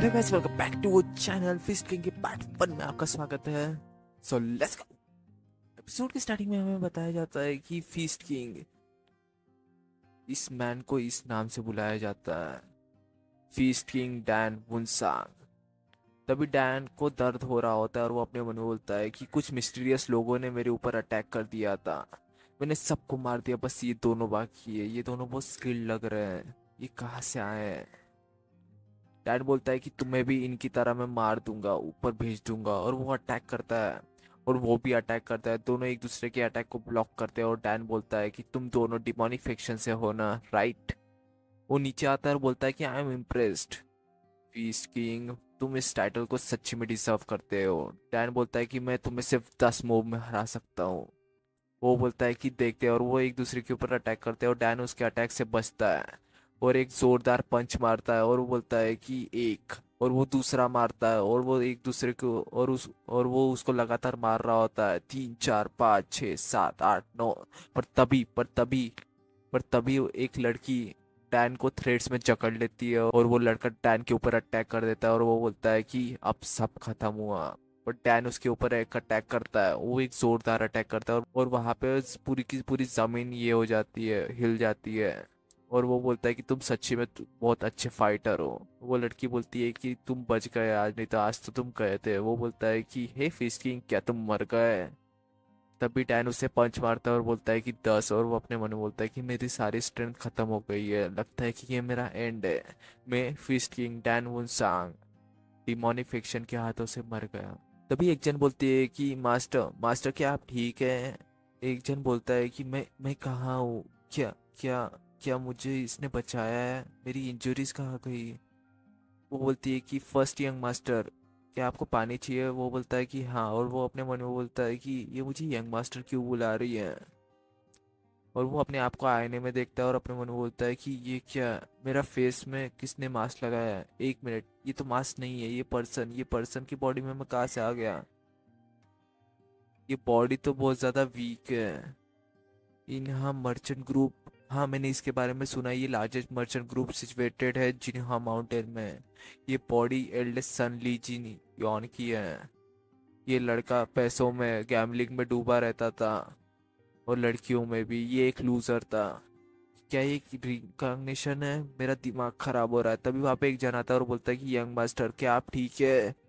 Hello guys, welcome back to channel feast king के part 1 में आपका स्वागत है। So let's go. एपिसोड की स्टार्टिंग में हमें बताया जाता है कि फीस्ट किंग, इस मैन को इस नाम से बुलाया जाता है, फीस्ट किंग डैन वुनसांग। तभी डैन को दर्द हो रहा होता है और वो अपने मन में बोलता है कि कुछ मिस्टीरियस लोगों ने मेरे ऊपर अटैक कर दिया था, मैंने सबको मार दिया, बस ये दोनों बाकी है। ये दोनों बहुत स्किल्ड लग रहे हैं, ये कहाँ से आए हैं। डैड बोलता है कि तुम्हें भी इनकी तरह मैं मार दूंगा, ऊपर भेज दूंगा। और वो अटैक करता है और वो भी अटैक करता है। दोनों एक दूसरे के अटैक को ब्लॉक करते हैं और डैन बोलता है कि तुम दोनों डिमोनिक फेक्शन से हो ना, राइट। वो नीचे आता है और बोलता है कि I am impressed feast king, तुम इस टाइटल को सच्ची में डिजर्व करते हो। डैन बोलता है कि मैं तुम्हें सिर्फ 10 मूव में हरा सकता हूँ। वो बोलता है कि देखते हैं, और वो एक दूसरे के ऊपर अटैक करते हैं और डैन उसके अटैक से बचता है और एक जोरदार पंच मारता है और वो बोलता है कि एक, और वो दूसरा मारता है और वो एक दूसरे को और वो उसको लगातार मार रहा होता है, 3 4 5 6 7 8 9। पर तभी एक लड़की डैन को थ्रेड्स में जकड़ लेती है और वो लड़का डैन के ऊपर अटैक कर देता है और वो बोलता है कि अब सब खत्म हुआ। पर डैन उसके ऊपर एक अटैक करता है, वो एक जोरदार अटैक करता है और वहां पे पूरी की पूरी जमीन ये हो जाती है, हिल जाती है। और वो बोलता है कि तुम सच्ची में बहुत अच्छे फाइटर हो। वो लड़की बोलती है कि तुम बच गए आज, नहीं तो आज तो तुम गए थे। वो बोलता है कि हे फिश किंग, क्या तुम मर गए। तभी डैन उसे पंच मारता है और बोलता है कि 10। और वो अपने मन में बोलता है कि मेरी सारी स्ट्रेंथ खत्म हो गई है, लगता है कि ये मेरा एंड है। मैं fist king Dan Wunsang demonic faction के हाथों से मर गया। तभी एक जन बोलती है कि मास्टर मास्टर, क्या आप ठीक है। एक जन बोलता है कि मैं कहाँ हूँ, क्या क्या क्या मुझे इसने बचाया है, मेरी इंजरीज कहाँ गई। वो बोलती है कि फर्स्ट यंग मास्टर, क्या आपको पानी चाहिए। वो बोलता है कि हाँ, और वो अपने मन में बोलता है कि ये मुझे यंग मास्टर क्यों बुला रही है। और वो अपने आप को आईने में देखता है और अपने मन में बोलता है कि ये क्या, मेरा फेस में किसने मास्क लगाया है। 1 मिनट, ये तो मास्क नहीं है, ये पर्सन की बॉडी में मैं कहाँ से आ गया। ये बॉडी तो बहुत ज्यादा वीक है। इनहा मर्चेंट ग्रुप, हाँ मैंने इसके बारे में सुना है, ये लार्जेस्ट मर्चेंट ग्रुप सिचुएटेड है जिन्हा माउंटेन में। ये बॉडी एल्डेस्ट सन ली जी यॉन की है। ये लड़का पैसों में, गैम्बलिंग में डूबा रहता था और लड़कियों में भी। ये एक लूजर था। क्या ये रिकॉग्निशन है, मेरा दिमाग खराब हो रहा है। तभी वहां पे एक जन आता है और बोलता है कि यंग मास्टर, क्या आप ठीक है।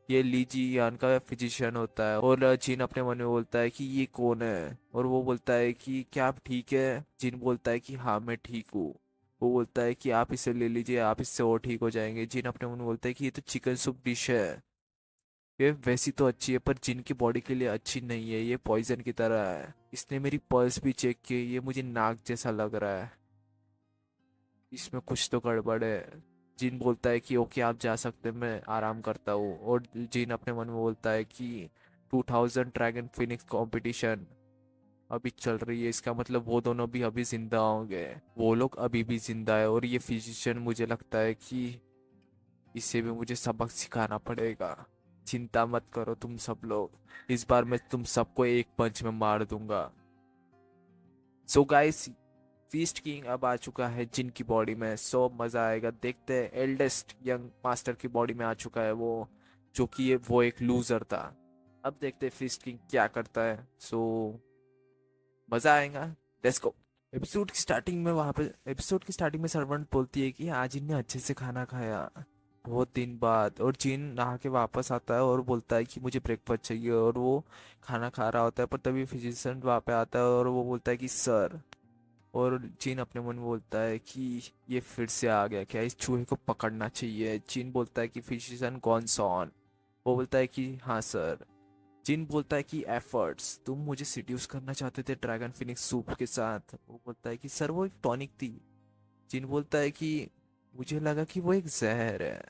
ये ली जी यान का फिजिशियन होता है। और जिन अपने मन में बोलता है कि ये कौन है। और वो बोलता है कि क्या आप ठीक है। जिन बोलता है कि हाँ मैं ठीक हूँ। वो बोलता है कि आप इसे ले लीजिए, आप इससे और ठीक हो जाएंगे। जिन अपने मन में बोलता है कि ये तो चिकन सूप डिश है, ये वैसी तो अच्छी है पर जिन की बॉडी के लिए अच्छी नहीं है, ये पॉइजन की तरह है। इसने मेरी पल्स भी चेक की, ये मुझे नाक जैसा लग रहा है, इसमें कुछ तो गड़बड़ है। जिन बोलता है कि ओके आप जा सकते हैं, मैं आराम करता हूँ। और जिन अपने मन में बोलता है कि 2000 ड्रैगन फिनिक्स कंपटीशन अभी चल रही है, इसका मतलब वो दोनों भी अभी जिंदा होंगे। वो लोग अभी भी जिंदा है और ये फिजिशियन, मुझे लगता है कि इसे भी मुझे सबक सिखाना पड़ेगा। चिंता मत करो तुम सब लोग, इस बार मैं तुम सबको एक पंच में मार दूंगा। सो गाइस, फीस्ट किंग अब आ चुका है जिन की बॉडी में। सो मजा आएगा, देखते हैं। एल्डेस्ट यंग मास्टर की बॉडी में आ चुका है वो, जो कि वो एक लूजर था। अब देखते हैं फीस्ट किंग क्या करता है। सो मजा आएगा, लेट्स गो। एपिसोड की स्टार्टिंग में सर्वेंट बोलती है कि आज इनने अच्छे से खाना खाया, बहुत दिन बाद। और जिन नहा के वापस आता है और बोलता है कि मुझे ब्रेकफास्ट चाहिए, और वो खाना खा रहा होता है। पर तभी फिजिशियन वहाँ पे आता है और वो बोलता है कि सर। और जिन अपने मन में बोलता है कि ये फिर से आ गया क्या, इस चूहे को पकड़ना चाहिए। जिन बोलता है कि फिजिशियन गॉन सॉन। वो बोलता है कि हाँ सर। जिन बोलता है कि एफर्ट्स, तुम मुझे सिड्यूस करना चाहते थे ड्रैगन फिनिक्स सूप के साथ। वो बोलता है कि सर वो एक टॉनिक थी। जिन बोलता है कि मुझे लगा कि वो एक जहर है।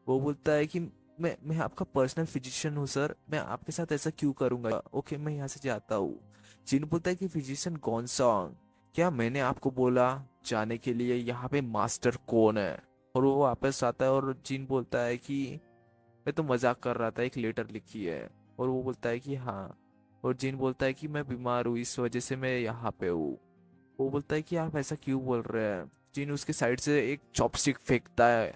वो बोलता है कि मैं आपका पर्सनल फिजिशियन हूँ सर, मैं आपके साथ ऐसा क्यों करूंगा, ओके मैं यहाँ से जाता हूँ। जिन बोलता है कि फिजिशियन गॉनसोंग, क्या मैंने आपको बोला जाने के लिए, यहाँ पे मास्टर कौन है। और वो वापस आता है और जिन बोलता है कि मैं तो मजाक कर रहा था, एक लेटर लिखी है। और वो बोलता है कि हाँ। और जिन बोलता है कि मैं बीमार हूँ, इस वजह से मैं यहाँ पे हूँ। वो बोलता है कि आप ऐसा क्यों बोल रहे हैं। जिन उसके साइड से एक चॉपस्टिक फेंकता है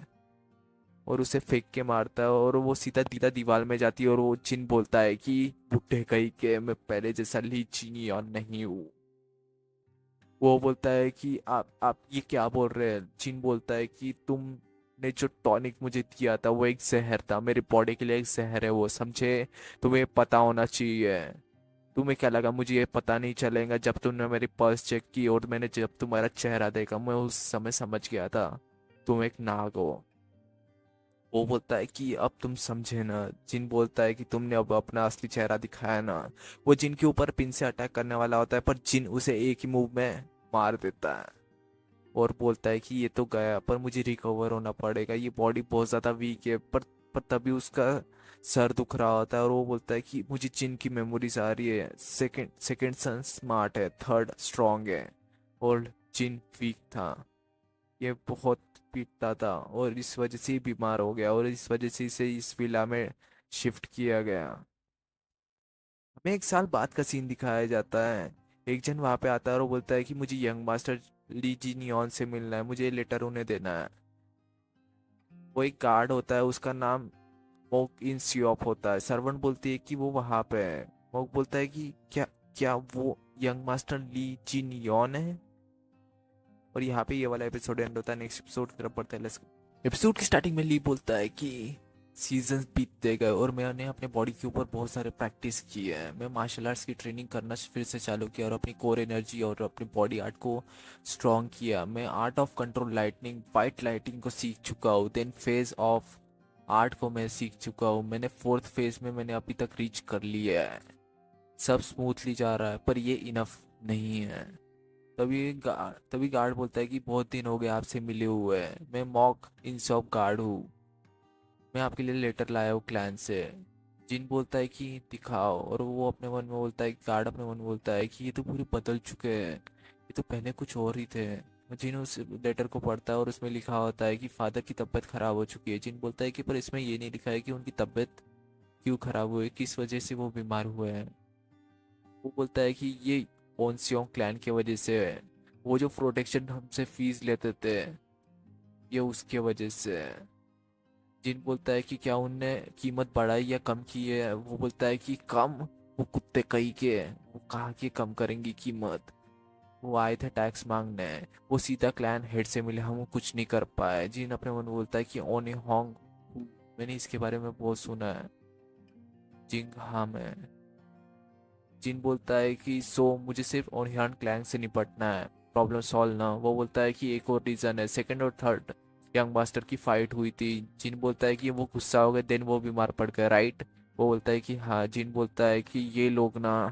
और उसे फेंक के मारता है और वो सीधा दीवार में जाती है और वो जिन बोलता है कि बुड्ढे कहीं के, मैं पहले जैसा ली जीनी और नहीं हूँ। वो बोलता है कि आप ये क्या बोल रहे हैं। जिन बोलता है कि तुमने जो टॉनिक मुझे दिया था वो एक जहर था, मेरी बॉडी के लिए एक जहर है वो, समझे। तुम्हें पता होना चाहिए। तुम्हें क्या लगा मुझे ये पता नहीं चलेगा? जब तुमने मेरी पर्स चेक की और मैंने जब तुम्हारा चेहरा देखा, मैं उस समय समझ गया था तुम एक नाग हो। वो बोलता है कि अब तुम समझे ना। जिन बोलता है कि तुमने अब अपना असली चेहरा दिखाया ना। वो जिन के ऊपर पिन से अटैक करने वाला होता है, पर जिन उसे एक ही मूव में मार देता है और बोलता है कि ये तो गया, पर मुझे रिकवर होना पड़ेगा, ये बॉडी बहुत ज़्यादा वीक है। पर तभी उसका सर दुख रहा होता है और वो बोलता है कि मुझे जिन की मेमोरीज आ रही है। सेकंड सेकंड सन स्मार्ट है, थर्ड स्ट्रांग है, और जिन वीक था। ये बहुत पीटता था और इस वजह से ही बीमार हो गया और इस वजह से इसे इस विला में शिफ्ट किया गया। हमें एक साल बाद का सीन दिखाया जाता है। एक जन वहां पे आता है और वो बोलता है कि मुझे यंग मास्टर ली जी नियॉन से मिलना है, मुझे ये लेटर उन्हें देना है। वो एक गार्ड होता है, उसका नाम मोक इन सियोप होता है। सर्वेंट बोलती है कि वो वहां पे है। मोक बोलता है कि क्या क्या वो यंग मास्टर ली जी नियॉन है? और यहाँ पे ये वाला एपिसोड एंड होता है। नेक्स्ट एपिसोड की तरफ बढ़ते हैं। एपिसोड की स्टार्टिंग में ली बोलता है कि सीजन बीतते गए और मैंने अपने बॉडी के ऊपर बहुत सारे प्रैक्टिस की है। मैं मार्शल आर्ट्स की ट्रेनिंग करना फिर से चालू किया और अपनी कोर एनर्जी और अपनी बॉडी आर्ट को स्ट्रॉन्ग किया। मैं art of control lightning, white lighting को सीख चुका हूँ। देन फेज ऑफ आर्ट को मैं सीख चुका हूँ। मैंने फोर्थ फेज में मैंने अभी तक रीच कर लिया है। सब स्मूथली जा रहा है, पर ये इनफ नहीं है। तभी गार्ड बोलता है कि बहुत दिन हो गए आपसे मिले हुए। मैं मॉक इंसॉप गार्ड हूँ। मैं आपके लिए लेटर लाया हूँ क्लैन से। जिन बोलता है कि दिखाओ, और वो अपने मन में बोलता है, गार्ड अपने मन में बोलता है कि ये तो पूरे बदल चुके हैं, ये तो पहले कुछ और ही थे। जिन उस लेटर को पढ़ता है और उसमें लिखा होता है कि फादर की तबीयत खराब हो चुकी है। जिन बोलता है कि पर इसमें ये नहीं लिखा है कि उनकी तबीयत क्यों खराब हुई, किस वजह से वो बीमार हुए हैं। वो बोलता है कि ये ओनसियोंग क्लैन की वजह से है। वो जो प्रोटेक्शन हमसे फीस लेते थे, ये उसके वजह से है। जिन बोलता है कि क्या उनने कीमत बढ़ाई या कम की है? वो बोलता है कि कम, वो कुत्ते कहीं के हैं, वो कहाँ की कम करेंगी कीमत। वो आए थे टैक्स मांगने। वो सीधा क्लैन हेड से मिले, हम कुछ नहीं कर पाए। जिन अपने मन में बोलता है कि ओने होंग, मैंने इसके बारे में बहुत सुना है। जिंग हाँ मैं। जिन बोलता है कि सो मुझे सिर्फ ओनिहान क्लैंग से निपटना है, प्रॉब्लम सॉल्व ना। वो बोलता है कि एक और रीजन है, सेकंड और थर्ड यंग मास्टर की फाइट हुई थी। जिन बोलता है कि वो गुस्सा हो गए, देन वो बीमार पड़ गए, राइट? वो बोलता है कि हाँ। जिन बोलता है कि ये लोग ना,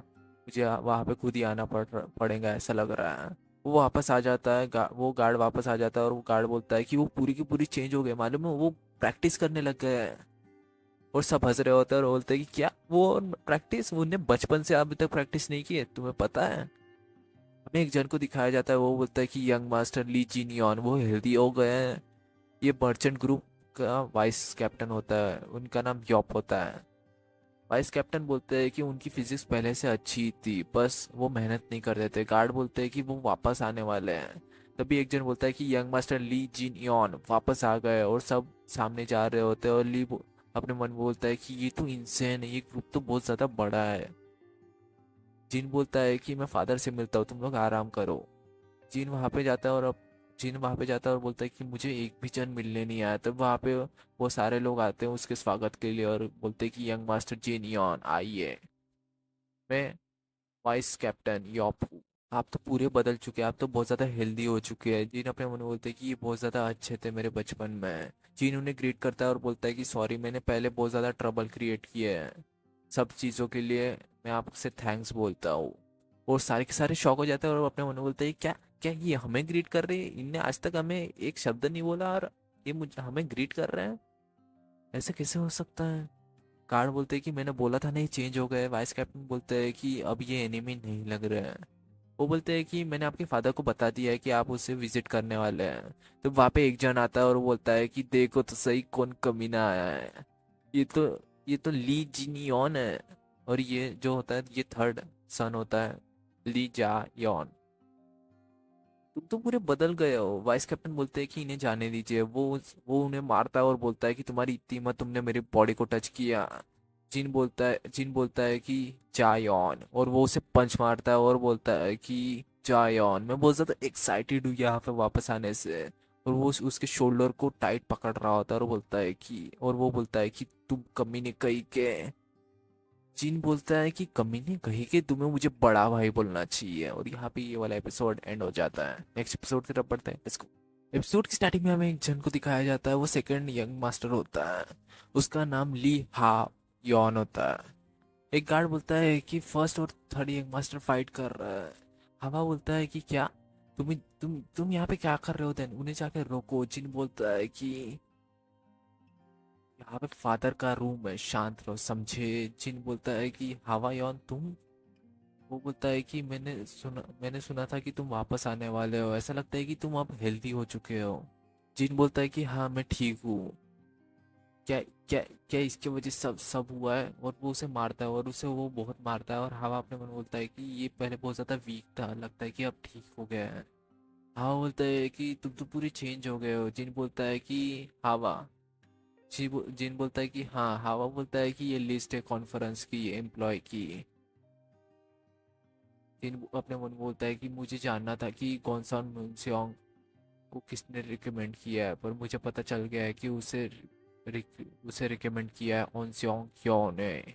मुझे वहाँ पे खुद ही आना पड़ेगा ऐसा लग रहा है। वो वापस आ जाता है, वो गार्ड वापस आ जाता है और वो गार्ड बोलता है कि वो पूरी की पूरी चेंज हो गए, मालूम है, वो प्रैक्टिस करने लग गए हैं। और सब हंस रहे होते हैं और बोलते हैं कि क्या वो प्रैक्टिस, उनने बचपन से अभी तक प्रैक्टिस नहीं की है, तुम्हें पता है? हमें एक जन को दिखाया जाता है, वो बोलता है कि यंग मास्टर ली जीनियन वो हेल्दी हो गए हैं। ये मर्चेंट ग्रुप का वाइस कैप्टन होता है, उनका नाम यॉप होता है। वाइस कैप्टन बोलते हैं कि उनकी फिजिक्स पहले से अच्छी थी, बस वो मेहनत नहीं कर रहे थे। गार्ड बोलते हैं कि वो वापस आने वाले हैं। तभी एक जन बोलता है कि यंग मास्टर ली जिन यॉन वापस आ गए, और सब सामने जा रहे होते हैं। और अपने मन में बोलता है कि ये तो इंसेन है, ये ग्रुप तो बहुत ज़्यादा बड़ा है। जिन बोलता है कि मैं फादर से मिलता हूँ, तुम लोग आराम करो। जिन वहाँ पे जाता है और अब जिन वहाँ पे जाता है और बोलता है कि मुझे एक भी जन मिलने नहीं आया। तब वहाँ पे वो सारे लोग आते हैं उसके स्वागत के लिए और बोलते हैं कि यंग मास्टर जिन यॉन आइए, मैं वाइस कैप्टन यॉप हूँ। आप तो पूरे बदल चुके हैं, आप तो बहुत ज़्यादा हेल्दी हो चुके हैं। जिन अपने मन में बोलते हैं कि ये बहुत ज़्यादा अच्छे थे मेरे बचपन में। जिन उन्हें ग्रीट करता है और बोलता है कि सॉरी, मैंने पहले बहुत ज़्यादा ट्रबल क्रिएट किए हैं, सब चीज़ों के लिए मैं आपसे थैंक्स बोलता हूँ। और सारे के सारे शॉक हो जाते हैं और अपने मन में बोलते हैं क्या क्या ये हमें ग्रीट कर रहे हैं? इनने आज तक हमें एक शब्द नहीं बोला और ये मुझे हमें ग्रीट कर रहे हैं, ऐसे कैसे हो सकता है? गार्ड बोलते हैं कि मैंने बोला था नहीं, चेंज हो गए। वाइस कैप्टन बोलते हैं कि अब ये एनिमी नहीं लग रहे हैं। वो बोलते हैं कि मैंने आपके फादर को बता दिया है कि आप उसे विजिट करने वाले हैं। तो वहाँ पे एक जन आता है और वो बोलता है कि देखो तो सही कौन कमीना आया है। ये तो ये तो ली जिनियन है। और ये जो होता है, ये थर्ड सन होता है, ली जा यॉन। तुम तो पूरे बदल गए हो। वाइस कैप्टन बोलते हैं कि इन्हें जाने दीजिए। वो उन्हें मारता है और बोलता है कि तुम्हारी इतनी हिम्मत, तुमने मेरी बॉडी को टच किया। जिन बोलता है कि जायॉन, और वो उसे पंच मारता है और बोलता है कि जायॉन, मैं बहुत ज़्यादा एक्साइटेड हूँ यहाँ पे वापस आने से। और वो उसके शोल्डर को टाइट पकड़ रहा होता है और वो बोलता है कि तुम कमीने कहीं के। जिन बोलता है कि कमीने कहीं के, तुम्हें मुझे बड़ा भाई बोलना चाहिए। और यहाँ पे ये वाला एपिसोड एंड हो जाता है। नेक्स्ट एपिसोड की तरफ बढ़ते हैं, लेट्स गो। एपिसोड की स्टार्टिंग में हमें एक जन को दिखाया जाता है। वो सेकंड यंग मास्टर होता है। उसका नाम ली हा यॉन होता है। एक गार्ड बोलता है कि फर्स्ट और थर्ड यंग मास्टर फाइट कर रहा है। हवा बोलता है कि क्या, तुम यहाँ पे क्या कर रहे हो? देन उन्हें जाके रोको। जिन बोलता है कि यहाँ पे फादर का रूम है, शांत रहो, समझे? जिन बोलता है कि हवा यौन तुम। वो बोलता है कि मैंने सुना था कि तुम वापस आने वाले हो। ऐसा लगता है कि तुम अब हेल्दी हो चुके हो। जिन बोलता है कि हाँ मैं ठीक हूँ। क्या क्या क्या इसके वजह से सब सब हुआ है? और वो उसे मारता है और उसे वो बहुत मारता है। और हवा अपने मन में बोलता है कि ये पहले बहुत ज़्यादा वीक था, लगता है कि अब ठीक हो गया है। हवा बोलता है कि तुम तो पूरी चेंज हो गए हो। जिन बोलता है कि हवा जिन बोलता है कि हाँ। हवा बोलता है कि ये लिस्ट है कॉन्फ्रेंस की, एम्प्लॉय की। जिन अपने मन में बोलता है कि मुझे जानना था कि गॉन्सान मुनस्योंग को किसने रिकमेंड किया है, पर मुझे पता चल गया है कि उसे रिकमेंड किया है ओनस्योंग क्यों ने।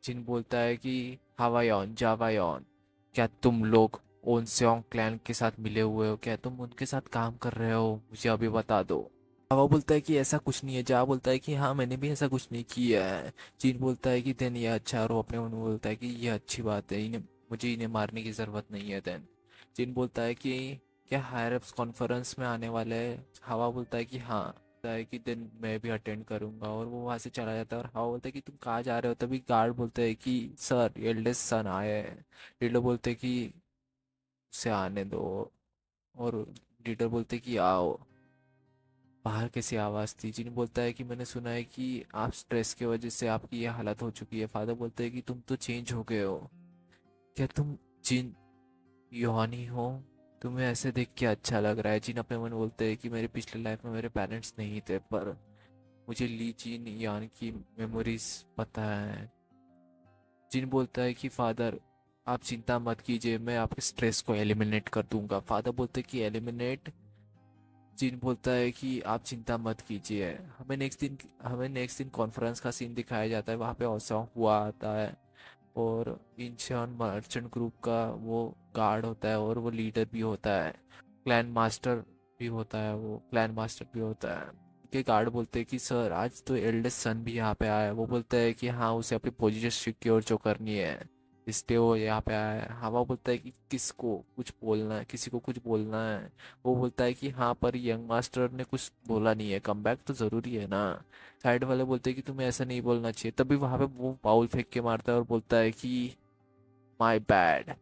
जिन बोलता है कि हवायॉन जावायॉन, क्या तुम लोग ओनस्योंग क्लैन के साथ मिले हुए हो? क्या तुम उनके साथ काम कर रहे हो? मुझे अभी बता दो। हवा बोलता है कि ऐसा कुछ नहीं है। जा बोलता है कि हाँ मैंने भी ऐसा कुछ नहीं किया है। चीन बोलता है कि देन ये अच्छा, और वो अपने मन में बोलता है कि ये अच्छी बात है, इन्हें मारने की ज़रूरत नहीं है। देन चीन बोलता है कि क्या हायर अप्स कॉन्फ्रेंस में आने वाले हैं? हवा बोलता है कि हाँ। बोलता है कि दिन मैं भी अटेंड करूंगा, और वो वहाँ से चला जाता है। और हवा बोलता है कि तुम कहाँ जा रहे हो? तभी गार्ड बोलते हैं कि सर एल्डेस्ट सन आए हैं। लीडर बोलते हैं कि उसे आने दो। और लीडर बोलते हैं कि आओ। बाहर कैसी आवाज़ थी? जिन बोलता है कि मैंने सुना है कि आप स्ट्रेस की वजह से आपकी ये हालत हो चुकी है। फादर बोलते हैं कि तुम तो चेंज हो गए हो। क्या तुम जिन योहानी हो? तुम्हें ऐसे देख के अच्छा लग रहा है। जिन अपने मन बोलते हैं कि मेरे पिछले लाइफ में मेरे पेरेंट्स नहीं थे, पर मुझे ली जिन यान की मेमोरीज पता है। जिन बोलता है कि फादर आप चिंता मत कीजिए, मैं आपके स्ट्रेस को एलिमिनेट कर दूंगा। फादर बोलते हैं कि एलिमिनेट? जिन बोलता है कि आप चिंता मत कीजिए। हमें नेक्स्ट दिन कॉन्फ्रेंस का सीन दिखाया जाता है। वहाँ पे ओसोंग हुआ आता है, और इंचियन मर्चेंट ग्रुप का वो गार्ड होता है, और वो लीडर भी होता है। क्लैन मास्टर भी होता है। के गार्ड बोलते हैं कि सर आज तो एल्डेस्ट सन भी यहाँ पे आया है। वो बोलता है कि हाँ उसे अपनी पोजीशन सिक्योर जो करनी है, इसलिए वो यहाँ पे आया है। हवा बोलता है कि किसी को कुछ बोलना है। वो बोलता है कि हाँ, पर यंग मास्टर ने कुछ बोला नहीं है, कम बैक तो ज़रूरी है ना। साइड वाले बोलते हैं कि तुम्हें ऐसा नहीं बोलना चाहिए। तभी वहाँ पे वो बाउल फेंक के मारता है और बोलता है कि माई बैड,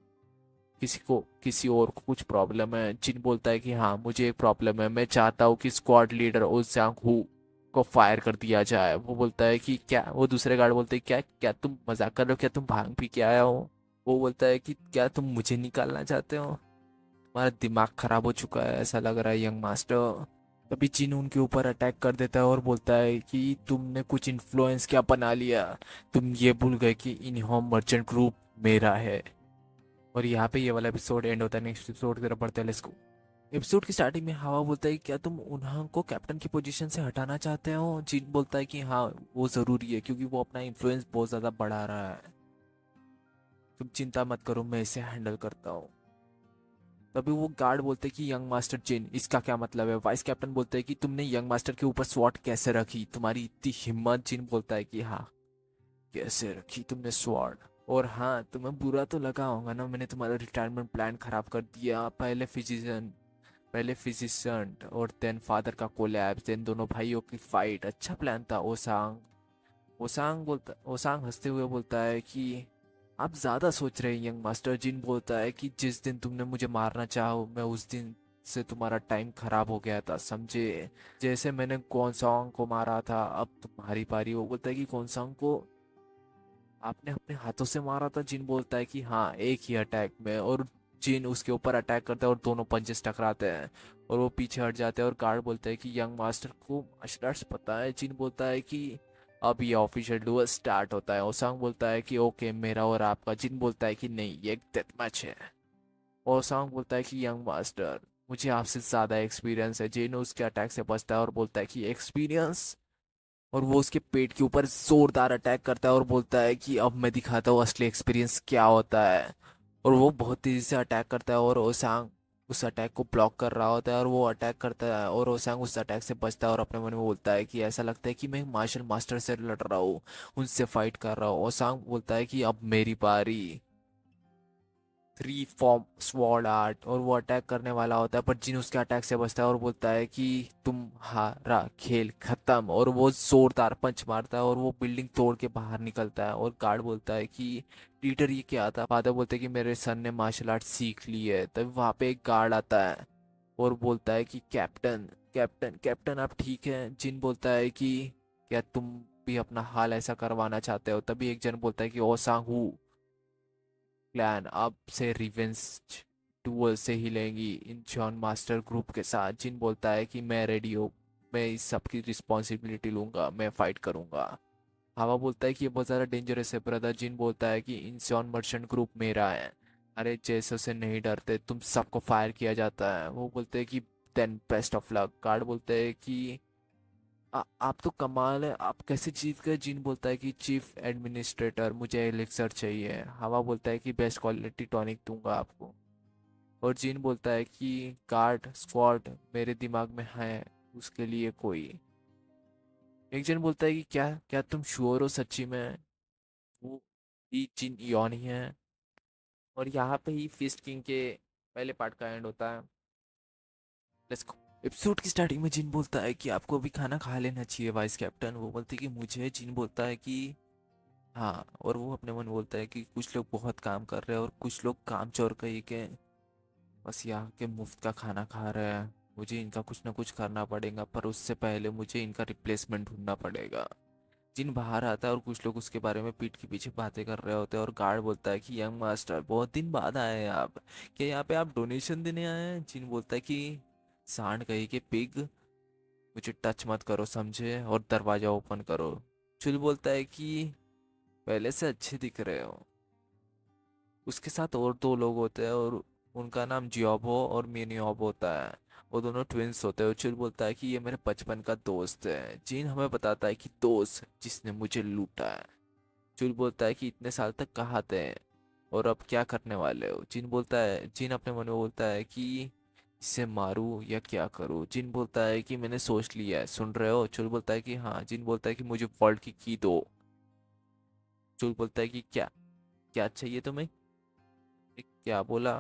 किसी और को कुछ प्रॉब्लम है। जिन बोलता है कि हाँ मुझे एक प्रॉब्लम है, मैं चाहता हूँ कि स्क्वाड लीडर ओसांग हू को फायर कर दिया जाए। वो बोलता है कि क्या? वो दूसरे गार्ड बोलते हैं क्या क्या तुम मजाक कर रहे हो? क्या तुम भांग पी के आया हो? वो बोलता है कि क्या तुम मुझे निकालना चाहते हो? तुम्हारा दिमाग खराब हो चुका है ऐसा लग रहा है यंग मास्टर। तभी जिन उनके ऊपर अटैक कर देता है और बोलता है कि तुमने कुछ इन्फ्लुएंस क्या बना लिया? तुम ये भूल गए कि इन होम मर्चेंट ग्रुप मेरा है। और यहाँ पे ये वाला एपिसोड एंड होता है। नेक्स्ट एपिसोड की तरफ बढ़ते हैं, लेट्स गो। एपिसोड की स्टार्टिंग में हवा बोलता है कि क्या तुम उन्हां को कैप्टन की पोजीशन से हटाना चाहते हो? जिन बोलता है कि हाँ वो ज़रूरी है, क्योंकि वो अपना इन्फ्लुएंस बहुत ज़्यादा बढ़ा रहा है। तुम चिंता मत करो, मैं इसे हैंडल करता हूँ। तभी वो गार्ड बोलते हैं कि यंग मास्टर जिन, इसका क्या मतलब है? वाइस कैप्टन बोलते हैं कि तुमने यंग मास्टर के ऊपर स्वॉट कैसे रखी? तुम्हारी इतनी हिम्मत? जिन बोलता है कि हाँ, कैसे रखी तुमने स्वॉर्ड? और हाँ, तुम्हें बुरा तो लगा होगा ना, मैंने तुम्हारा रिटायरमेंट प्लान खराब कर दिया। पहले फिजिशियन और देन फादर का कोलैप्स, देन दोनों भाइयों की फाइट। अच्छा प्लान था। ओसांग हंसते हुए बोलता है कि आप ज़्यादा सोच रहे हैं यंग मास्टर। जिन बोलता है कि जिस दिन तुमने मुझे मारना चाहो, मैं उस दिन से तुम्हारा टाइम खराब हो गया था, समझे? जैसे मैंने गोनसोंग को मारा था, अब तुम्हारी पारी। वो बोलता है कि गोनसोंग को आपने अपने हाथों से मारा था? जिन बोलता है कि हाँ, एक ही अटैक में। और जिन उसके ऊपर अटैक करता है और दोनों पंचेस टकराते हैं और वो पीछे हट जाते हैं और गार्ड बोलता है कि यंग मास्टर को मार्शल आर्ट्स पता है। जिन बोलता है कि अब ये ऑफिशियल डुअल स्टार्ट होता है। ओसांग बोलता है कि ओके मेरा और आपका। जिन बोलता है कि नहीं ये एक डेथ मैच है। ओसांग बोलता है कि यंग मास्टर मुझे आपसे ज़्यादा एक्सपीरियंस है। जिन उसके अटैक से बचता है और बोलता है कि एक्सपीरियंस। और वो उसके पेट के ऊपर जोरदार अटैक करता है और बोलता है कि अब मैं दिखाता हूँ असली एक्सपीरियंस क्या होता है। और वो बहुत तेजी से अटैक करता है और ओसांग उस अटैक को ब्लॉक कर रहा होता है और वो अटैक करता है और ओसांग उस अटैक से बचता है और अपने मन में बोलता है कि ऐसा लगता है कि मैं मार्शल मास्टर से लड़ रहा हूँ, उनसे फाइट कर रहा हूँ। ओसांग बोलता है कि अब मेरी बारी। थ्री फॉर्म स्वॉर्ड आर्ट और वो अटैक करने वाला होता है पर जिन उसके अटैक से बचता है और बोलता है कि तुम्हारा खेल खत्म। और वो जोरदार पंच मारता है और वो बिल्डिंग तोड़ के बाहर निकलता है और गार्ड बोलता है कि टीटर ये क्या था। फादर बोलते हैं कि मेरे सन ने मार्शल आर्ट सीख ली है। तब वहाँ पे एक गार्ड आता है और बोलता है कि कैप्टन कैप्टन कैप्टन आप ठीक हैं। जिन बोलता है कि क्या तुम भी अपना हाल ऐसा करवाना चाहते हो। तभी एक जन बोलता है कि ओसांग हूँ क्लैन अब से रिवेंज डुअल से ही लेंगी इन जॉन मास्टर ग्रुप के साथ। जिन बोलता है कि मैं रेडी हूँ, मैं इस सब की रिस्पॉन्सिबिलिटी लूंगा, मैं फाइट करूंगा। हवा बोलता है कि ये बहुत ज़्यादा डेंजरस है ब्रदर। जिन बोलता है कि इंसान मर्चेंट ग्रुप मेरा है। अरे जैसे से नहीं डरते, तुम सबको फायर किया जाता है। वो बोलते हैं कि then best of luck. Guard बोलते हैं कि आप तो कमाल है, आप कैसे जीत गए। जिन बोलता है कि चीफ एडमिनिस्ट्रेटर मुझे एलिक्सर चाहिए। हवा बोलता है कि बेस्ट क्वालिटी टॉनिक दूंगा आपको। और जिन बोलता है कि गार्ड स्क्वाड मेरे दिमाग में है, उसके लिए कोई। एक जन बोलता है कि क्या क्या तुम श्योर हो सच्ची में वो ही जिन यौन ही है। और यहाँ पे ही फिस्ट किंग के पहले पार्ट का एंड होता है। Let's go. एपिसोड की स्टार्टिंग में जिन बोलता है कि आपको अभी खाना खा लेना चाहिए वाइस कैप्टन। वो बोलती है कि मुझे। जिन बोलता है कि हाँ। और वो अपने मन बोलता है कि कुछ लोग बहुत काम कर रहे हैं और कुछ लोग काम चोर कहीं के बस यहाँ के मुफ्त का खाना खा रहे हैं। मुझे इनका कुछ ना कुछ करना पड़ेगा पर उससे पहले मुझे इनका रिप्लेसमेंट ढूंढना पड़ेगा। जिन बाहर आता है और कुछ लोग उसके बारे में पीठ के पीछे बातें कर रहे होते हैं और गार्ड बोलता है कि यंग मास्टर बहुत दिन बाद आए हैं आप, क्या यहाँ पे आप डोनेशन देने आए हैं। जिन बोलता है कि सांड कही के पिग मुझे टच मत करो समझे और दरवाजा ओपन करो। चुल बोलता है कि पहले से अच्छे दिख रहे हो। उसके साथ और दो लोग होते हैं और उनका नाम जियोबो और मिनियोब होता है। वो दोनों ट्विंस होते हैं। चुल बोलता है कि ये मेरे बचपन का दोस्त है। जीन हमें बताता है कि दोस्त जिसने मुझे लूटा है। चुल बोलता है कि इतने साल तक कहाँ थे और अब क्या करने वाले हो। जिन बोलता है जिन अपने मन में बोलता है कि इसे मारूं या क्या करूं। जिन बोलता है कि मैंने सोच लिया है, सुन रहे हो। चुल बोलता है कि हाँ। जिन बोलता है कि मुझे वर्ल्ड की दो। चुल बोलता है कि क्या क्या चाहिए तुम्हें। क्या बोला,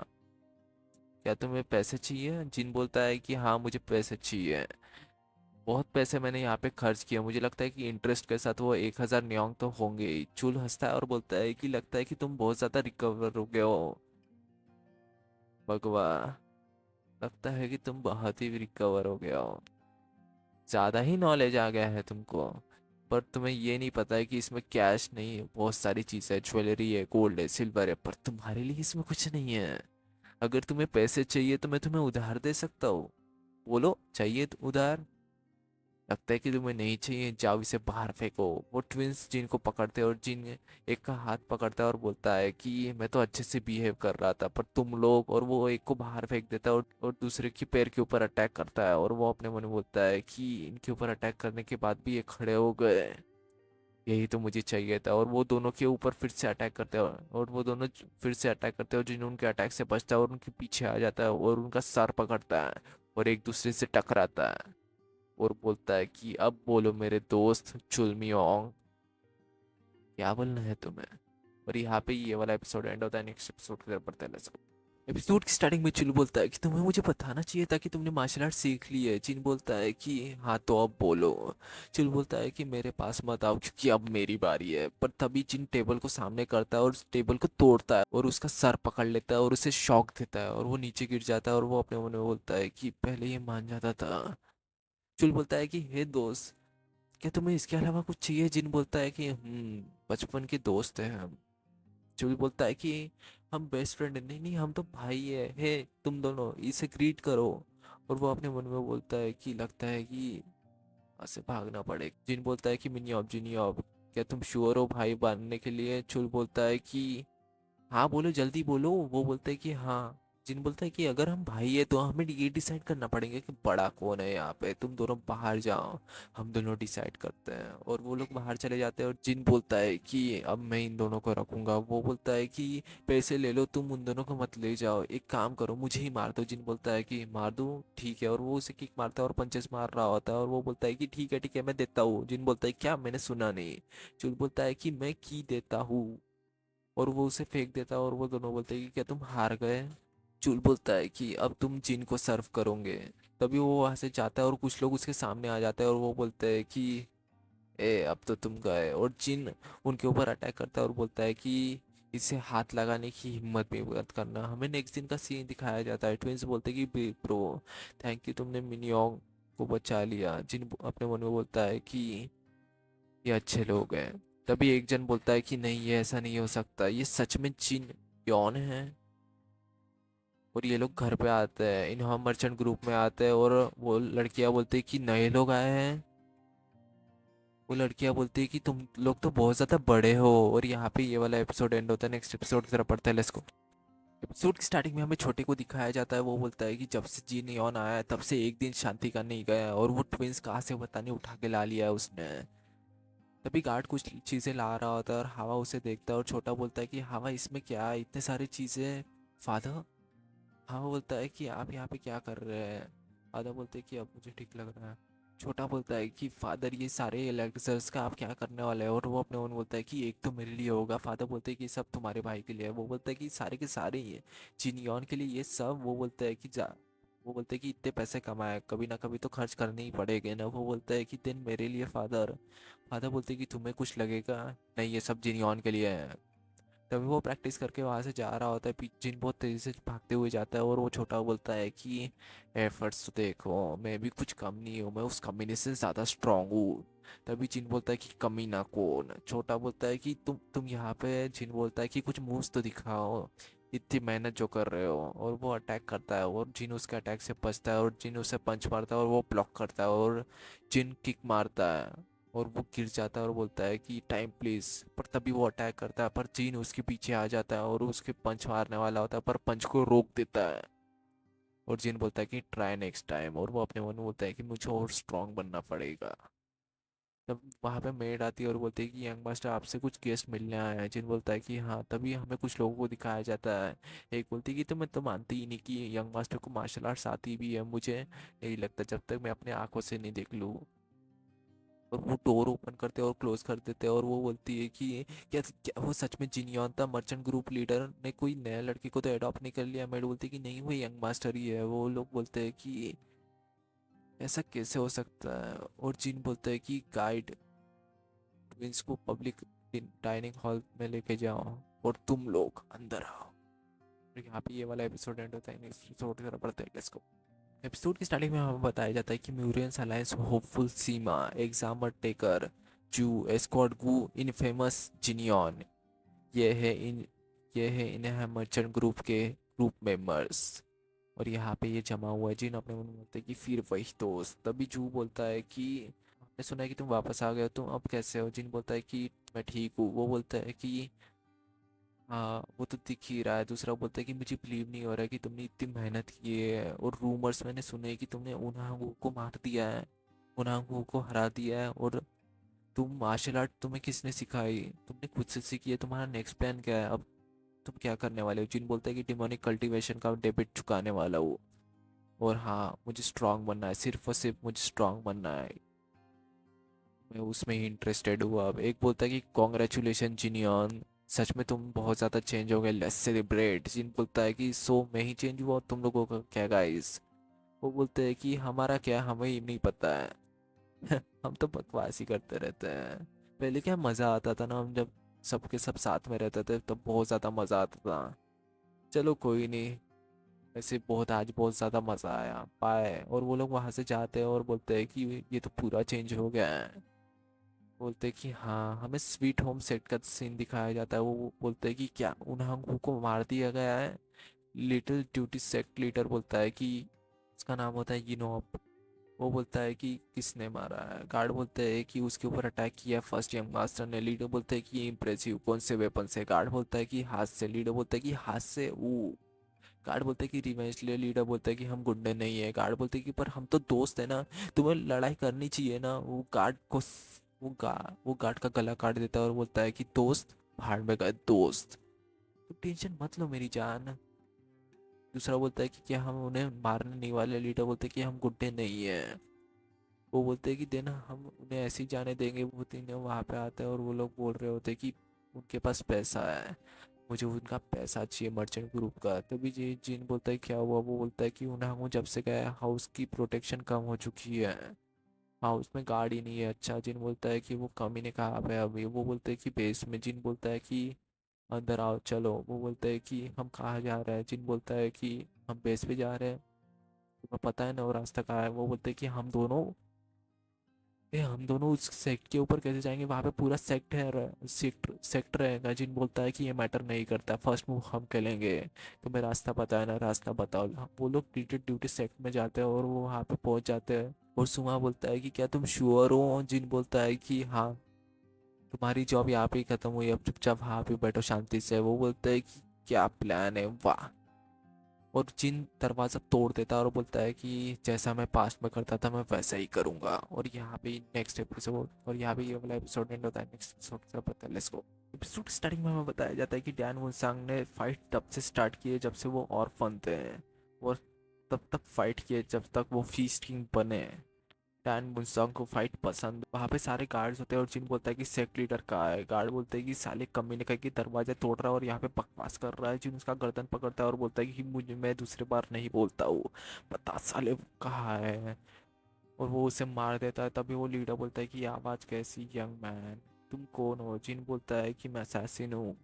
क्या तुम्हें पैसे चाहिए। जिन बोलता है कि हाँ मुझे पैसे चाहिए। बहुत पैसे मैंने यहाँ पे खर्च किए, मुझे लगता है कि इंटरेस्ट के साथ वो 1,000 न्योंग तो होंगे ही। चुल हंसता है और बोलता है कि लगता है कि तुम बहुत ज्यादा रिकवर हो गए हो भगवा। लगता है कि तुम बहुत ही रिकवर हो गया हो, ज्यादा ही नॉलेज आ गया है तुमको। पर तुम्हें ये नहीं पता है कि इसमें कैश नहीं है, बहुत सारी चीजें है, ज्वेलरी है, गोल्ड है, सिल्वर है, पर तुम्हारे लिए इसमें कुछ नहीं है। अगर तुम्हें पैसे चाहिए तो मैं तुम्हें उधार दे सकता हूँ। बोलो चाहिए तो उधार। लगता है कि तुम्हें नहीं चाहिए, जाओ इसे बाहर फेंको। वो ट्विंस जिन को पकड़ते हैं और जिन एक का हाथ पकड़ता है और बोलता है कि मैं तो अच्छे से बिहेव कर रहा था पर तुम लोग। और वो एक को बाहर फेंक देता है और दूसरे के पैर के ऊपर अटैक करता है। और वो अपने मन में बोलता है कि इनके ऊपर अटैक करने के बाद भी ये खड़े हो गए, यही तो मुझे चाहिए था। और वो दोनों के ऊपर फिर से अटैक करते हैं और वो दोनों फिर से अटैक करते हैं और जिन उनके अटैक से बचता है और उनके पीछे आ जाता है और उनका सर पकड़ता है और एक दूसरे से टकराता है। और बोलता है कि अब बोलो मेरे दोस्त चुलमियोंग, क्या बोलना है तुम्हें। और यहाँ पे ये वाला एपिसोड एंड होता है। नेक्स्ट एपिसोड की तरफ बढ़ते हैं let's go। एपिसोड की स्टार्टिंग में चिल बोलता है कि तुम्हें मुझे बताना चाहिए था कि तुमने मार्शल आर्ट सीख ली है। चिन बोलता है कि हाँ तो अब बोलो। चिल बोलता है कि मेरे पास मत आओ क्योंकि अब मेरी बारी है। पर तभी चिन टेबल को सामने करता है और उस टेबल को तोड़ता है और उसका सर पकड़ लेता है और उसे शॉक देता है और वो नीचे गिर जाता है। और वो अपने मन में बोलता है कि पहले ये मान जाता था। चुल बोलता है कि हे दोस्त, क्या तुम्हें इसके अलावा कुछ चाहिए। जिन बोलता है कि बचपन के दोस्त हैं हम। चुल बोलता है कि हम बेस्ट फ्रेंड है, नहीं नहीं हम तो भाई है तुम दोनों इसे ग्रीट करो। और वो अपने मन में बोलता है कि लगता है कि वहाँ से भागना पड़े। जिन बोलता है कि मिनियॉब जिनियॉब, क्या तुम श्योर हो भाई बनने के लिए? चुल बोलता है कि हाँ बोलो जल्दी बोलो। वो बोलता है कि हाँ। जिन बोलता है कि अगर हम भाई है तो हमें ये डिसाइड करना पड़ेगा कि बड़ा कौन है यहाँ पे, तुम दोनों बाहर जाओ, हम दोनों डिसाइड करते हैं। और वो लोग बाहर चले जाते हैं और जिन बोलता है कि अब मैं इन दोनों को रखूंगा। वो बोलता है कि पैसे ले लो, तुम उन दोनों को मत ले जाओ, एक काम करो मुझे ही मार दो। जिन बोलता है कि मार दूँ, ठीक है। और वो उसे किक मारता है और पंचेस मार रहा होता है और वो बोलता है कि ठीक है मैं देता हूँ। जिन बोलता है क्या मैंने सुना नहीं। चुल बोलता है कि मैं की देता हूँ। और वो उसे फेंक देता है और वो दोनों बोलते हैं कि क्या तुम हार गए? चूल बोलता है कि अब तुम जिन को सर्व करोगे। तभी वो वहां से जाता है और कुछ लोग उसके सामने आ जाते हैं और वो बोलते हैं कि ए अब तो तुम गए। और जिन उनके ऊपर अटैक करता है और बोलता है कि इसे हाथ लगाने की हिम्मत भी मत करना। हमें नेक्स्ट दिन का सीन दिखाया जाता है। ट्विंस बोलते हैं कि ब्रो थैंक यू, तुमने मिनियोंग को बचा लिया। जिन अपने मन में बोलता है कि ये अच्छे लोग हैं। तभी एक जन बोलता है कि नहीं ये ऐसा नहीं हो सकता, ये सच में जिन यौन है। और ये लोग घर पे आते हैं, इन हम मर्चेंट ग्रुप में आते हैं और वो लड़कियां बोलती है कि नए लोग आए हैं। वो लड़कियां बोलती है कि तुम लोग तो बहुत ज़्यादा बड़े हो। और यहाँ पे ये वाला एपिसोड एंड होता है। नेक्स्ट एपिसोड की तरफ पढ़ते हैं, लेट्स गो। एपिसोड की स्टार्टिंग में हमें छोटे को दिखाया जाता है। वो बोलता है कि जब से जी नियॉन आया है तब से एक दिन शांति का नहीं गया और वो ट्विंस कहाँ से पता नहीं उठा के ला लिया है उसने। तभी गार्ड कुछ चीज़ें ला रहा होता है और हवा उसे देखता है और छोटा बोलता है कि हवा इसमें क्या है, इतने सारी चीज़ें। फादर। हवा बोलता है कि आप यहाँ पे क्या कर रहे हैं? फादर बोलते हैं कि अब मुझे ठीक लग रहा है। छोटा बोलता है कि फादर ये सारे एलेक्सर्स का आप क्या करने वाले हैं? और वो अपने मन बोलता है कि एक तो मेरे लिए होगा। फादर बोलते हैं कि सब तुम्हारे भाई के लिए है। वो बोलता है कि सारे के सारे ही है जिनियॉन के लिए ये सब। वो बोलता है कि जा। वो बोलते हैं कि इतने पैसे कमाए कभी ना कभी तो खर्च करने ही पड़ेंगे ना। वो बोलता है कि दिन मेरे लिए फादर। फादर बोलते हैं कि तुम्हें कुछ लगेगा नहीं, ये सब जिनियॉन के लिए है। तभी वो प्रैक्टिस करके वहां से जा रहा होता है। जिन बहुत तेजी से भागते हुए जाता है और वो छोटा बोलता है कि एफर्ट्स तो देखो, मैं भी कुछ कम नहीं हूँ, मैं उस कमीने से ज़्यादा स्ट्रांग हूँ। तभी जिन बोलता है कि कमीना कौन? छोटा बोलता है कि तुम यहाँ पे। जिन बोलता है कि कुछ मूव्स तो दिखाओ, इतनी मेहनत जो कर रहे हो। और वो अटैक करता है और जिन उसके अटैक से बचता है और जिन उसे पंच मारता है और वो ब्लॉक करता है और जिन किक मारता है और वो गिर जाता है और बोलता है कि टाइम प्लीज। पर तभी वो अटैक करता है पर जीन उसके पीछे आ जाता है और उसके पंच मारने वाला होता है पर पंच को रोक देता है। और जिन बोलता है कि ट्राई नेक्स्ट टाइम। और वो अपने मन में बोलता है कि मुझे और स्ट्रांग बनना पड़ेगा। तब वहाँ पे मेड आती है और बोलती है कि यंग मास्टर आपसे कुछ गेस्ट मिलने आए हैं। जिन बोलता है कि हाँ। तभी हमें कुछ लोगों को दिखाया जाता है। एक बोलती है कि तो मैं तो मानती ही नहीं कि यंग मास्टर को मार्शल आर्ट्स आती भी है, मुझे नहीं लगता जब तक मैं अपने आंखों से नहीं देख लूँ। और वो डोर ओपन करते हैं और क्लोज कर देते हैं और वो बोलती है कि क्या वो सच में जिनियॉन था? मर्चेंट ग्रुप लीडर ने कोई नया लड़के को तो अडॉप्ट नहीं कर लिया? मेड बोलती है कि नहीं वो यंग मास्टर ही है। वो लोग बोलते हैं कि ऐसा कैसे हो सकता है? और जिन बोलते हैं कि गाइड ट्विंस को पब्लिक डाइनिंग हॉल में लेके जाओ और तुम लोग अंदर आओ। और यहाँ पे ये वाला एपिसोड एंड होता है। नेक्स्ट एपिसोड की तरफ बढ़ते हैं, लेट्स गो। एपिसोड की स्टार्टिंग में हमें बताया जाता है कि म्यूरियंस अलायंस होपफुल सीमा एग्जामर टेकर जू एस्कॉर्ट गू इनफेमस जिनियन। ये है इन ये है इन्हें मर्चेंट ग्रुप के ग्रुप मेंबर्स। और यहाँ पे ये जमा हुआ है। जिन अपने मन में बोलते हैं कि फिर वही दोस्त। तभी जू बोलता है कि हमने सुना है कि तुम वापस आ गए हो, तुम अब कैसे हो? जिन बोलता है कि मैं ठीक हूँ। वो बोलता है कि हाँ वो तो दिख ही रहा है। दूसरा बोलता है कि मुझे बिलीव नहीं हो रहा है कि तुमने इतनी मेहनत की है और रूमर्स मैंने सुने हैं कि तुमने उन्हांगू को मार दिया है, उन्हांगू को हरा दिया है। और तुम मार्शल आर्ट तुम्हें किसने सिखाई? तुमने खुद से सीखी है। तुम्हारा नेक्स्ट प्लान क्या है? अब तुम क्या करने वाले हो? जिन बोलता है कि डिमोनिक कल्टीवेशन का डेबिट चुकाने वाला हूँ। और हाँ मुझे स्ट्रांग बनना है, सिर्फ और सिर्फ मुझे स्ट्रांग बनना है, मैं उसमें ही इंटरेस्टेड हुआ। अब एक बोलता है कि कॉन्ग्रेचुलेशन जिनियन, सच में तुम बहुत ज़्यादा चेंज हो गए, लेट्स सेलिब्रेट। जिन बोलता है कि सो मैं ही चेंज हुआ और तुम लोगों का क्या गाइस? वो बोलते हैं कि हमारा क्या, हमें ही नहीं पता है। हम तो बकवास ही करते रहते हैं। पहले क्या मज़ा आता था ना, हम जब सबके सब साथ में रहते थे तब बहुत ज़्यादा मज़ा आता था। चलो कोई नहीं। वैसे बहुत आज बहुत ज़्यादा मज़ा आया, बाय। और वो लोग वहाँ से जाते हैं और बोलते हैं कि ये तो पूरा चेंज हो गया है। बोलते कि हाँ हमें स्वीट होम सेट का सीन दिखाया जाता है। वो बोलते हैं कि क्या उन हमको को मार दिया गया है। लिटिल ड्यूटी सेक्ट लीडर बोलता है कि उसका नाम होता है यिनोप। वो बोलता है कि किसने मारा है। गार्ड बोलते हैं कि उसके ऊपर अटैक किया फर्स्ट यंग मास्टर ने। लीडर बोलते हैं कि इम्प्रेसिव, कौन से वेपन से। गार्ड बोलता है कि हाथ से। लीडर बोलता है कि हाथ से वो। गार्ड बोलते हैं कि रिवेंज ले। लीडर बोलता है कि हम गुंडे नहीं है। गार्ड बोलते हैं कि पर हम तो दोस्त है ना, तुम्हें लड़ाई करनी चाहिए ना। वो गार्ड को वो गार्ड का गला काट देता है और बोलता है कि दोस्त भाड़ में गए दोस्त, तो टेंशन मत लो मेरी जान। दूसरा बोलता है कि क्या हम उन्हें मारने नहीं वाले। लीडर बोलते हैं कि हम गुंडे नहीं है। वो बोलते हैं कि देना हम उन्हें ऐसे ही जाने देंगे। वो तीनों वहाँ पे आते हैं और वो लोग बोल रहे होते हैं कि उनके पास पैसा है, मुझे उनका पैसा चाहिए मर्चेंट ग्रुप का। तभी जी जिन बोलता है क्या हुआ। वो बोलता है कि उन्हें हम जब से गया हाउस की प्रोटेक्शन कम हो चुकी है, हाउस में गाड़ी नहीं है। अच्छा जिन बोलता है कि वो कमी ने कहा पे अभी। वो बोलते हैं कि बेस में। जिन बोलता है कि अंदर आओ चलो। वो बोलते हैं कि हम कहाँ जा रहे हैं। जिन बोलता है कि हम बेस पे जा रहे हैं, तुम्हें पता है ना वो रास्ता कहाँ है। वो बोलते हैं कि हम दोनों उस सेक्ट के ऊपर कैसे जाएंगे, वहाँ पे पूरा सेक्ट है, सेक्ट रहेगा। जिन बोलता है कि ये मैटर नहीं करता, फर्स्ट मूव हम खेलेंगे, तुम्हें रास्ता पता है ना, रास्ता बताओ। वो लोग ड्यूटी ड्यूटी सेक्ट में जाते हैं और वो वहाँ पे पहुँच जाते हैं। और सुमा बोलता है कि क्या तुम श्योर हो। जिन बोलता है कि हाँ तुम्हारी जॉब यहाँ पे ही खत्म हुई, अब चुपचाप वहाँ पे बैठो शांति से। वो बोलता है कि क्या प्लान है, वाह। और जिन दरवाज़ा तोड़ देता है और बोलता है कि जैसा मैं पास्ट में करता था मैं वैसा ही करूँगा। और यहाँ पे नेक्स्ट एपिसोड, और यहाँ पे ये वाला एपिसोड एंड होता है। नेक्स्ट एपिसोड से पता है, लेट्स गो। एपिसोड स्टार्टिंग में हमें बताया जाता है कि डैन वुनसांग ने फाइट तब से स्टार्ट की है जब से वो ऑर्फन थे, और तब तक फाइट किए जब तक वो फीस्ट किंग बने। डैन मुंसोंग को फाइट पसंद। वहाँ पे सारे गार्ड्स होते हैं और जिन बोलता है कि सेक्ट लीडर कहाँ है। गार्ड बोलते हैं कि साले कमीने का कि दरवाजे तोड़ रहा है और यहाँ पे बकवास कर रहा है। जिन उसका गर्दन पकड़ता है और बोलता है कि मुझे, मैं दूसरी बार नहीं बोलता हूँ, बता साले वो कहाँ है। और वो उसे मार देता है। तभी वो लीडर बोलता है कि ये आवाज़ कैसी, यंग मैन तुम कौन हो। जिन बोलता है कि मैं असैसिन हूँ।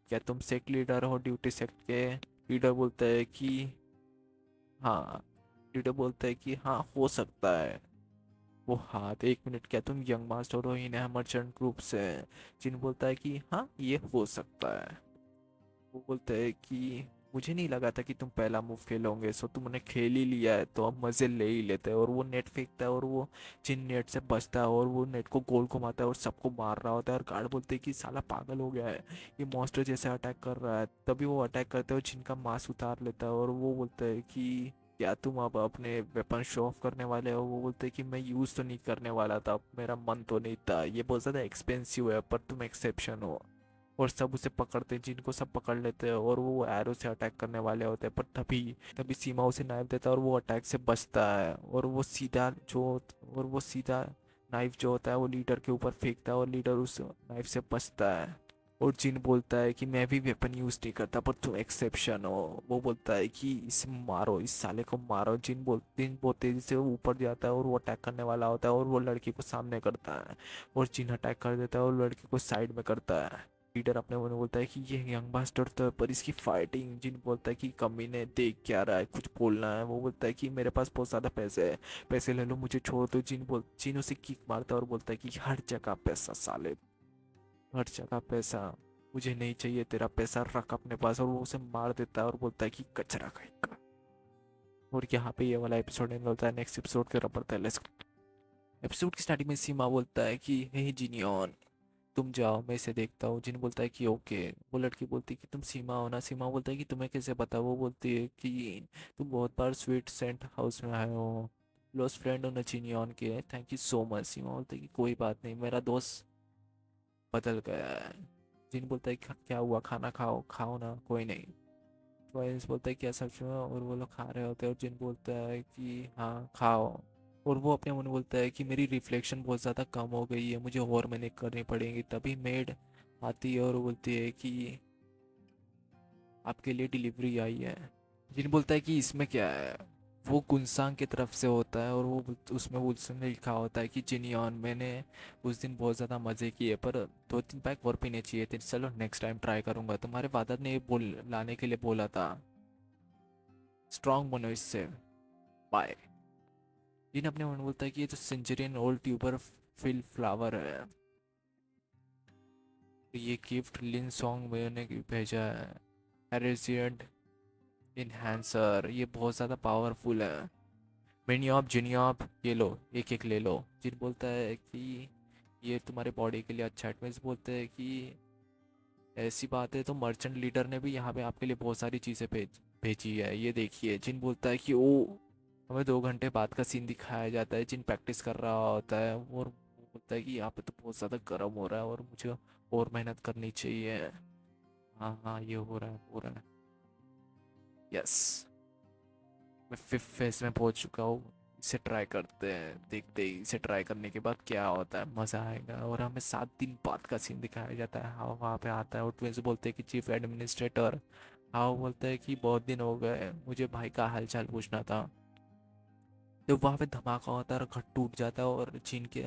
क्या तुम सेक्ट लीडर हो ड्यूटी सेक्ट के। लीडर बोलता है कि हाँ। लीडर बोलता है कि हाँ हो सकता है। वो हाथ, एक मिनट, क्या तुम यंग मास्टर हो इन मर्चेंट ग्रुप से। जिन बोलता है कि हाँ ये हो सकता है। वो बोलता है कि मुझे नहीं लगा था कि तुम पहला मूव खेलोगे, सो तुमने खेल ही लिया है तो अब मजे ले ही लेते हैं। और वो नेट फेंकता है और वो जिन नेट से बचता है और वो नेट को गोल घुमाता है और सबको मार रहा होता है। और गार्ड बोलते हैं कि साला पागल हो गया है, ये मॉन्स्टर जैसे अटैक कर रहा है। तभी वो अटैक करते हैं और जिनका मास्क उतार लेता है। और वो बोलता है कि क्या तुम अब अपने वेपन शो ऑफ करने वाले हो। वो बोलते हैं कि मैं यूज़ तो नहीं करने वाला था, मेरा मन तो नहीं था, ये बहुत ज़्यादा एक्सपेंसिव है, पर तुम एक्सेप्शन हो। और सब उसे पकड़ते हैं, जिनको सब पकड़ लेते हैं और वो एरो से अटैक करने वाले होते हैं। पर तभी तभी सीमा उसे नाइफ देता है और वो अटैक से बचता है। और वो सीधा नाइफ जो होता है वो लीडर के ऊपर फेंकता है और लीडर उस नाइफ से बचता है। और जिन बोलता है कि मैं भी वेपन यूज़ नहीं करता पर तुम एक्सेप्शन हो। वो बोलता है कि इसे मारो, इस साले को मारो। जिन बहुत तेज़ी से वो ऊपर जाता है और वो अटैक करने वाला होता है और वो लड़की को सामने करता है। और जिन अटैक कर देता है और लड़की को साइड में करता है। लीडर अपने मन में बोलता है कि ये यंग मास्टर तो है, पर इसकी फाइटिंग। जिन बोलता है कि कमीने देख क्या रहा है, कुछ बोलना है। वो बोलता है कि मेरे पास बहुत ज़्यादा पैसे है, पैसे ले लो मुझे छोड़ दो। जिन उसे किक मारता है और बोलता है कि हर जगह पैसा साले, हर जगह पैसा, मुझे नहीं चाहिए तेरा पैसा, रख अपने पास। और वो उसे मार देता है और बोलता है कि कचरा कहीं का। और यहाँ पे ये वाला एपिसोड एंड होता है। नेक्स्ट एपिसोड के रपड़ता है, लेट्स। एपिसोड की स्टार्टिंग में सीमा बोलता है कि हे जिनियन तुम जाओ, मैं इसे देखता हूँ। जिन बोलता है कि ओके। वो लड़की बोलती है कि तुम सीमा हो ना। सीमा बोलता है कि तुम्हें कैसे पता। वो बोलती है कि तुम बहुत बार स्वीट सेंट हाउस में आए हो, क्लोज फ्रेंड हो नचिनियन के, थैंक यू सो मच। सीमा बोलता है कि कोई बात नहीं, मेरा दोस्त बदल गया है। जिन बोलता है कि क्या हुआ, खाना खाओ, खाओ ना, कोई नहीं। ट्वाइस बोलता है क्या सच में, और वो लोग खा रहे होते हैं। और जिन बोलता है कि हाँ खाओ। और वो अपने मन में बोलता है कि मेरी रिफ्लेक्शन बहुत ज़्यादा कम हो गई है, मुझे और मेहनत करनी पड़ेगी। तभी मेड आती है और बोलती है कि आपके लिए डिलीवरी आई है। जिन बोलता है कि इसमें क्या है। वो गुनसांग की तरफ से होता है और उसमें उसने लिखा होता है कि जिनियन मैंने उस दिन बहुत ज़्यादा मज़े किए, पर 2-3 पैक और पीने चाहिए थे। चलो नेक्स्ट टाइम ट्राई करूँगा, तुम्हारे फादर ने ये बोल लाने के लिए बोला था, स्ट्रांग बनो इससे, बाय। जिन अपने मन में बोलता है कि ये तो centurion old tuber fill flower है। ये गिफ्ट लिन सॉन्ग मैंने भेजा है। रेजिडेंट इन्हांसर, ये बहुत ज़्यादा पावरफुल है। मिनियॉप जिनियॉप, ये लो, एक एक ले लो। जिन बोलता है कि ये तुम्हारे बॉडी के लिए अच्छा है। ट्विंस बोलते हैं कि ऐसी बात है तो मर्चेंट लीडर ने भी यहाँ पे आपके लिए बहुत सारी चीज़ें भेजी है, ये देखिए। जिन बोलता है कि ओ, हमें 2 घंटे बाद का सीन दिखाया जाता है। जिन प्रैक्टिस कर रहा होता है और वो बोलता है कि यहाँ पे तो बहुत ज़्यादा गर्म हो रहा है और मुझे और मेहनत करनी चाहिए। हाँ हाँ, ये हो रहा है, हो रहा है। यस, मैं 5th फेज में पहुंच चुका हूँ। इसे ट्राई करते हैं, देखते ही इसे ट्राई करने के बाद क्या होता है, मज़ा आएगा। और हमें 7 दिन बाद का सीन दिखाया जाता है। हाँ, वहाँ पे आता है और ट्विंस बोलते हैं कि चीफ एडमिनिस्ट्रेटर। हाँ, वो बोलता है कि बहुत दिन हो गए, मुझे भाई का हालचाल पूछना था। जब वहाँ पे धमाका होता है और घर टूट जाता है और जिन के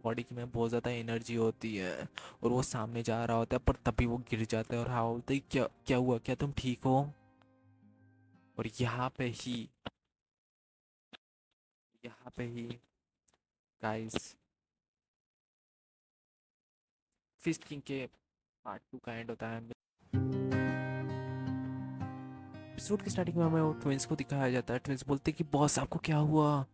बॉडी में बहुत ज़्यादा एनर्जी होती है और वो सामने जा रहा होता है, पर तभी वो गिर जाता है। और हाँ बोलते हैं, क्या क्या हुआ, क्या तुम ठीक हो? और यहाँ पे ही गाइस, फिस्ट किंग के पार्ट 2 का एंड होता है। एपिसोड की स्टार्टिंग में हमें वो ट्विंस को दिखाया जाता है। ट्विंस बोलते हैं कि बॉस आपको क्या हुआ,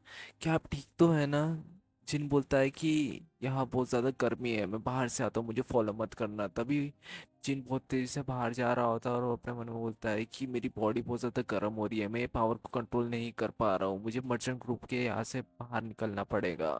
क्या आप ठीक तो है ना? जिन बोलता है कि यहाँ बहुत ज़्यादा गर्मी है, मैं बाहर से आता हूँ, मुझे फॉलो मत करना। तभी जिन बहुत तेज़ी से बाहर जा रहा होता है और वो अपने मन में बोलता है कि मेरी बॉडी बहुत ज़्यादा गर्म हो रही है, मैं पावर को कंट्रोल नहीं कर पा रहा हूँ, मुझे मर्चेंट ग्रुप के यहाँ से बाहर निकलना पड़ेगा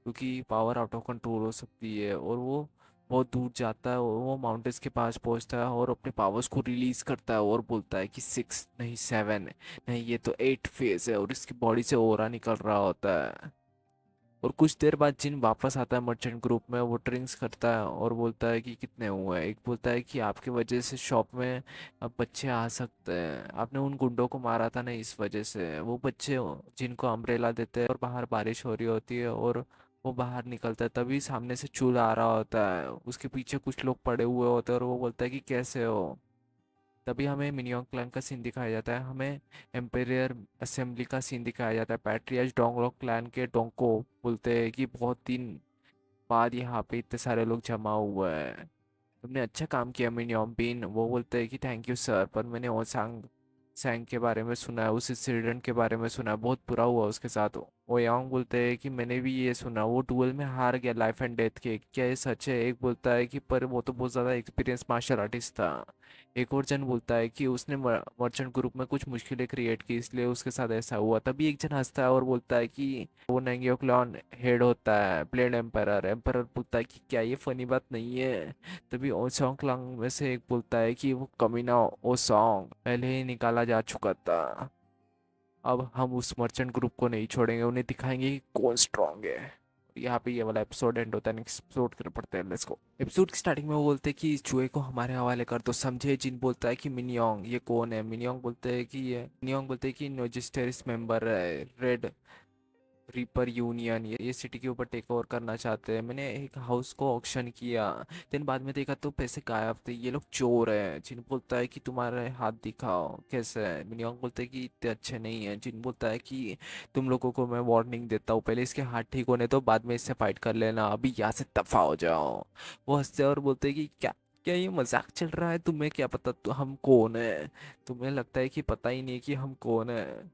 क्योंकि पावर आउट ऑफ कंट्रोल हो सकती है। और वो बहुत दूर जाता है और वो माउंटेन्स के पास पहुंचता है और अपने पावर्स को रिलीज करता है और बोलता है कि 6 नहीं 7, नहीं ये तो 8 फेज है। और इसकी बॉडी से ओरा निकल रहा होता है। और कुछ देर बाद जिन वापस आता है मर्चेंट ग्रुप में, वो ड्रिंक्स करता है और बोलता है कि कितने हुए हैं। एक बोलता है कि आपकी वजह से शॉप में अब बच्चे आ सकते हैं, आपने उन गुंडों को मारा था ना, इस वजह से। वो बच्चे जिनको अम्ब्रेला देते हैं और बाहर बारिश हो रही होती है और वो बाहर निकलता है, तभी सामने से चूल्हा आ रहा होता है। उसके पीछे कुछ लोग पड़े हुए होते हैं और वो बोलता है कि कैसे हो। तभी हमें मिनियॉन्ग क्लैन का सीन दिखाया जाता है, हमें एम्पेरियर असेंबली का सीन दिखाया जाता है। पैट्रियाज डोंगलॉक क्लैन के डोंको बोलते हैं कि बहुत दिन बाद यहाँ पे इतने सारे लोग जमा हुए हैं, तुमने अच्छा काम किया मिनियॉन्ग बिन। वो बोलते हैं कि थैंक यू सर, पर मैंने ओसांग सैंग के बारे में सुना है, उस इंसिडेंट के बारे में सुना है, बहुत बुरा हुआ उसके साथ। ओयांग बोलते हैं कि मैंने भी ये सुना, वो डुएल में हार गया लाइफ एंड डेथ के, क्या ये सच है? एक बोलता है कि पर वो तो बहुत ज़्यादा एक्सपीरियंस मार्शल आर्टिस्ट था। एक और जन बोलता है कि उसने मर्चेंट ग्रुप में कुछ मुश्किलें क्रिएट की, इसलिए उसके साथ ऐसा हुआ। तभी एक जन हंसता है और बोलता है कि वो नंगियो क्लॉन हेड होता है, प्लेन एम्परर। एम्परर पूछता है कि क्या ये फनी बात नहीं है? तभी ओसोंग क्लंग में से एक बोलता है कि वो कमीना ओसोंग पहले ही निकाला जा चुका था, अब हम उस मर्चेंट ग्रुप को नहीं छोड़ेंगे, उन्हें दिखाएंगे कि कौन स्ट्रांग है। यहाँ पे ये वाला एपिसोड एंड होता है। नेक्स्ट एपिसोड कर पड़ते हैं, लेट्स गो। एपिसोड की स्टार्टिंग में वो बोलते हैं कि इस चूहे को हमारे हवाले कर दो, समझे? जिन बोलता है कि मिनियोंग ये कौन है? मिनियोंग बोलते हैं कि नोजिस्टेरिस मेंबर है, रेड रीपर यूनियन, ये सिटी के ऊपर टेक ओवर करना चाहते हैं। मैंने एक हाउस को ऑक्शन किया, दिन बाद में देखा तो पैसे गायब थे, ये लोग चोर हैं। जिन बोलता है कि तुम्हारे हाथ दिखाओ कैसे है? मिनियोंग बोलते हैं कि इतने अच्छे नहीं हैं। जिन बोलता है कि तुम लोगों को मैं वार्निंग देता हूँ, पहले इसके हाथ ठीक होने दो, बाद में इससे फाइट कर लेना, अभी यहाँ से दफा हो जाओ। वो हंसते हैं और बोलते हैं कि क्या क्या ये मजाक चल रहा है? तुम्हें क्या पता तो हम कौन है? तुम्हें लगता है कि पता ही नहीं कि हम कौन है?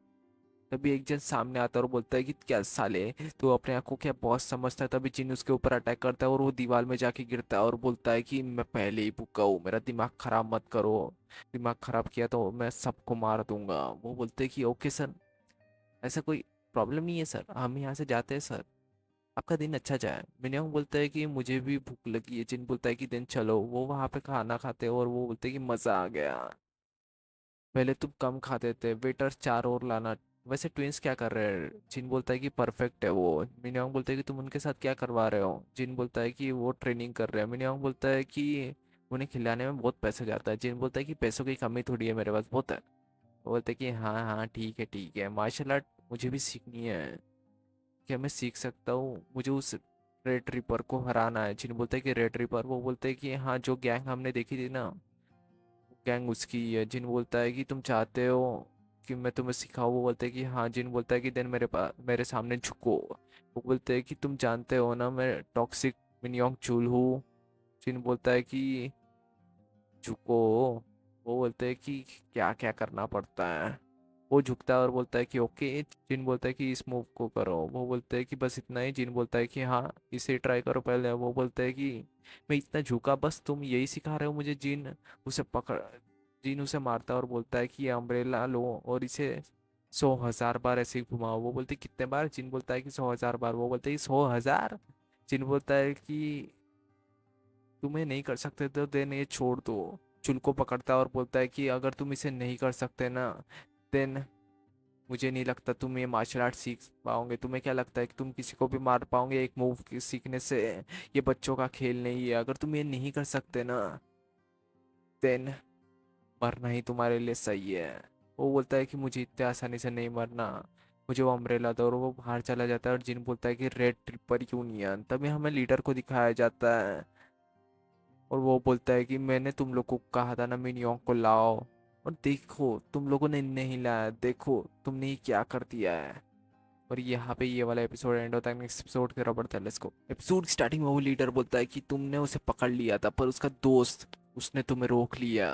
तभी एक जन सामने आता है और बोलता है कि क्या साले, तू अपने आप को क्या बॉस समझता है? तभी जिन उसके ऊपर अटैक करता है और वो दीवार में जाके गिरता है और बोलता है कि मैं पहले ही भूखा हूँ, मेरा दिमाग खराब मत करो, दिमाग खराब किया तो मैं सबको मार दूंगा। वो बोलते हैं कि ओके सर, ऐसा कोई प्रॉब्लम नहीं है सर, हम यहाँ से जाते हैं सर, आपका दिन अच्छा जाए। मिनियंग बोलता है कि मुझे भी भूख लगी है। जिन बोलता है कि दिन चलो, वो वहाँ पे खाना खाते हैं और वो बोलते हैं कि मज़ा आ गया, पहले तुम कम खाते थे, वेटर 4 और लाना। वैसे ट्विंस क्या कर रहे हैं? जिन बोलता है कि परफेक्ट है वो। मिनियंग बोलता है कि तुम उनके साथ क्या करवा रहे हो? जिन बोलता है कि वो ट्रेनिंग कर रहे हैं। मिनियंग बोलता है कि उन्हें खिलाने में बहुत पैसा जाता है। जिन बोलता है कि पैसों की कमी थोड़ी है, मेरे पास बहुत है। वो बोलते हैं कि हाँ हाँ ठीक है, मार्शल आर्ट मुझे भी सीखनी है, क्या मैं सीख सकता हूँ? मुझे उस रेड रिपर को हराना है। जिन बोलता है कि रेड रिपर? वो बोलते हैं कि हाँ, जो गैंग हमने देखी थी ना, गैंग उसकी ही है। जिन बोलता है कि तुम चाहते हो कि मैं तुम्हें सिखाऊं? वो बोलते हैं कि हाँ। जिन बोलता है कि देन मेरे पास मेरे सामने झुको। वो बोलते हैं कि तुम जानते हो ना मैं टॉक्सिक मिनियोंग चूल हूँ। जिन बोलता है कि झुको। वो बोलते हैं कि क्या क्या करना पड़ता है। वो झुकता है और बोलता है कि ओके। जिन बोलता है कि इस मूव को करो। वो बोलते हैं कि बस इतना ही। जिन बोलता है कि हाँ इसे ट्राई करो पहले। वो बोलता है कि मैं इतना झुका, बस तुम यही सिखा रहे हो मुझे। जिन उसे पकड़ जिन उसे मारता है और बोलता है कि ये अम्ब्रेला लो और इसे 100,000 बार ऐसे ही घुमाओ। वो बोलते कितने बार। जिन बोलता है कि 100,000 बार। वो बोलते हैं 100,000। जिन बोलता है कि तुम्हें नहीं कर सकते तो देन ये छोड़ दो। चुल को पकड़ता है और बोलता है कि अगर तुम इसे नहीं कर सकते ना, देन मुझे नहीं लगता तुम ये मार्शल आर्ट सीख पाओगे। तुम्हें क्या लगता है कि तुम किसी को भी मार पाओगे एक मूव सीखने से? ये बच्चों का खेल नहीं है। अगर तुम ये नहीं कर सकते ना, देन मरना ही तुम्हारे लिए सही है। वो बोलता है कि मुझे इतने आसानी से नहीं मरना। मुझे वो अम्ब्रेला दो। और वो बाहर चला जाता है। और जिन बोलता है कि रेड ट्रिपर यूनियन। तभी हमें लीडर को दिखाया जाता है और वो बोलता है कि मैंने तुम लोग को कहा था ना मिनियोंग को लाओ, और देखो तुम लोगों ने नहीं लाया। देखो तुमने ये क्या कर दिया है। और यहाँ पे ये वाला एपिसोड एंड होता है। नेक्स्ट एपिसोड की तरफ बढ़ते हैं, लेट्स गो। एपिसोड स्टार्टिंग में वो लीडर बोलता है कि तुमने उसे पकड़ लिया था पर उसका दोस्त उसने तुम्हें रोक लिया।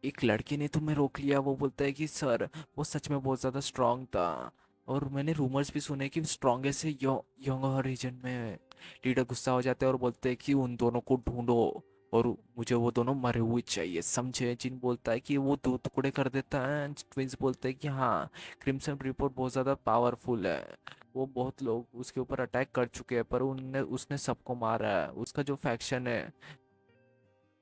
एक लड़के ने तुम्हें रोक लिया। वो बोलता है कि सर वो सच में बहुत ज़्यादा स्ट्रांग था और मैंने रूमर्स भी सुने कि स्ट्रांगेस्ट है योंग रीजन में। लीडर गुस्सा हो जाते हैं और बोलते हैं कि उन दोनों को ढूंढो और मुझे वो दोनों मरे हुए चाहिए, समझे? जिन बोलता है कि वो दो टुकड़े कर देता है। ट्विंस बोलते हैं कि हाँ क्रिम्सन रिपोर्ट बहुत ज़्यादा पावरफुल है। वो बहुत लोग उसके ऊपर अटैक कर चुके हैं पर उनने उसने सबको मारा है। उसका जो फैक्शन है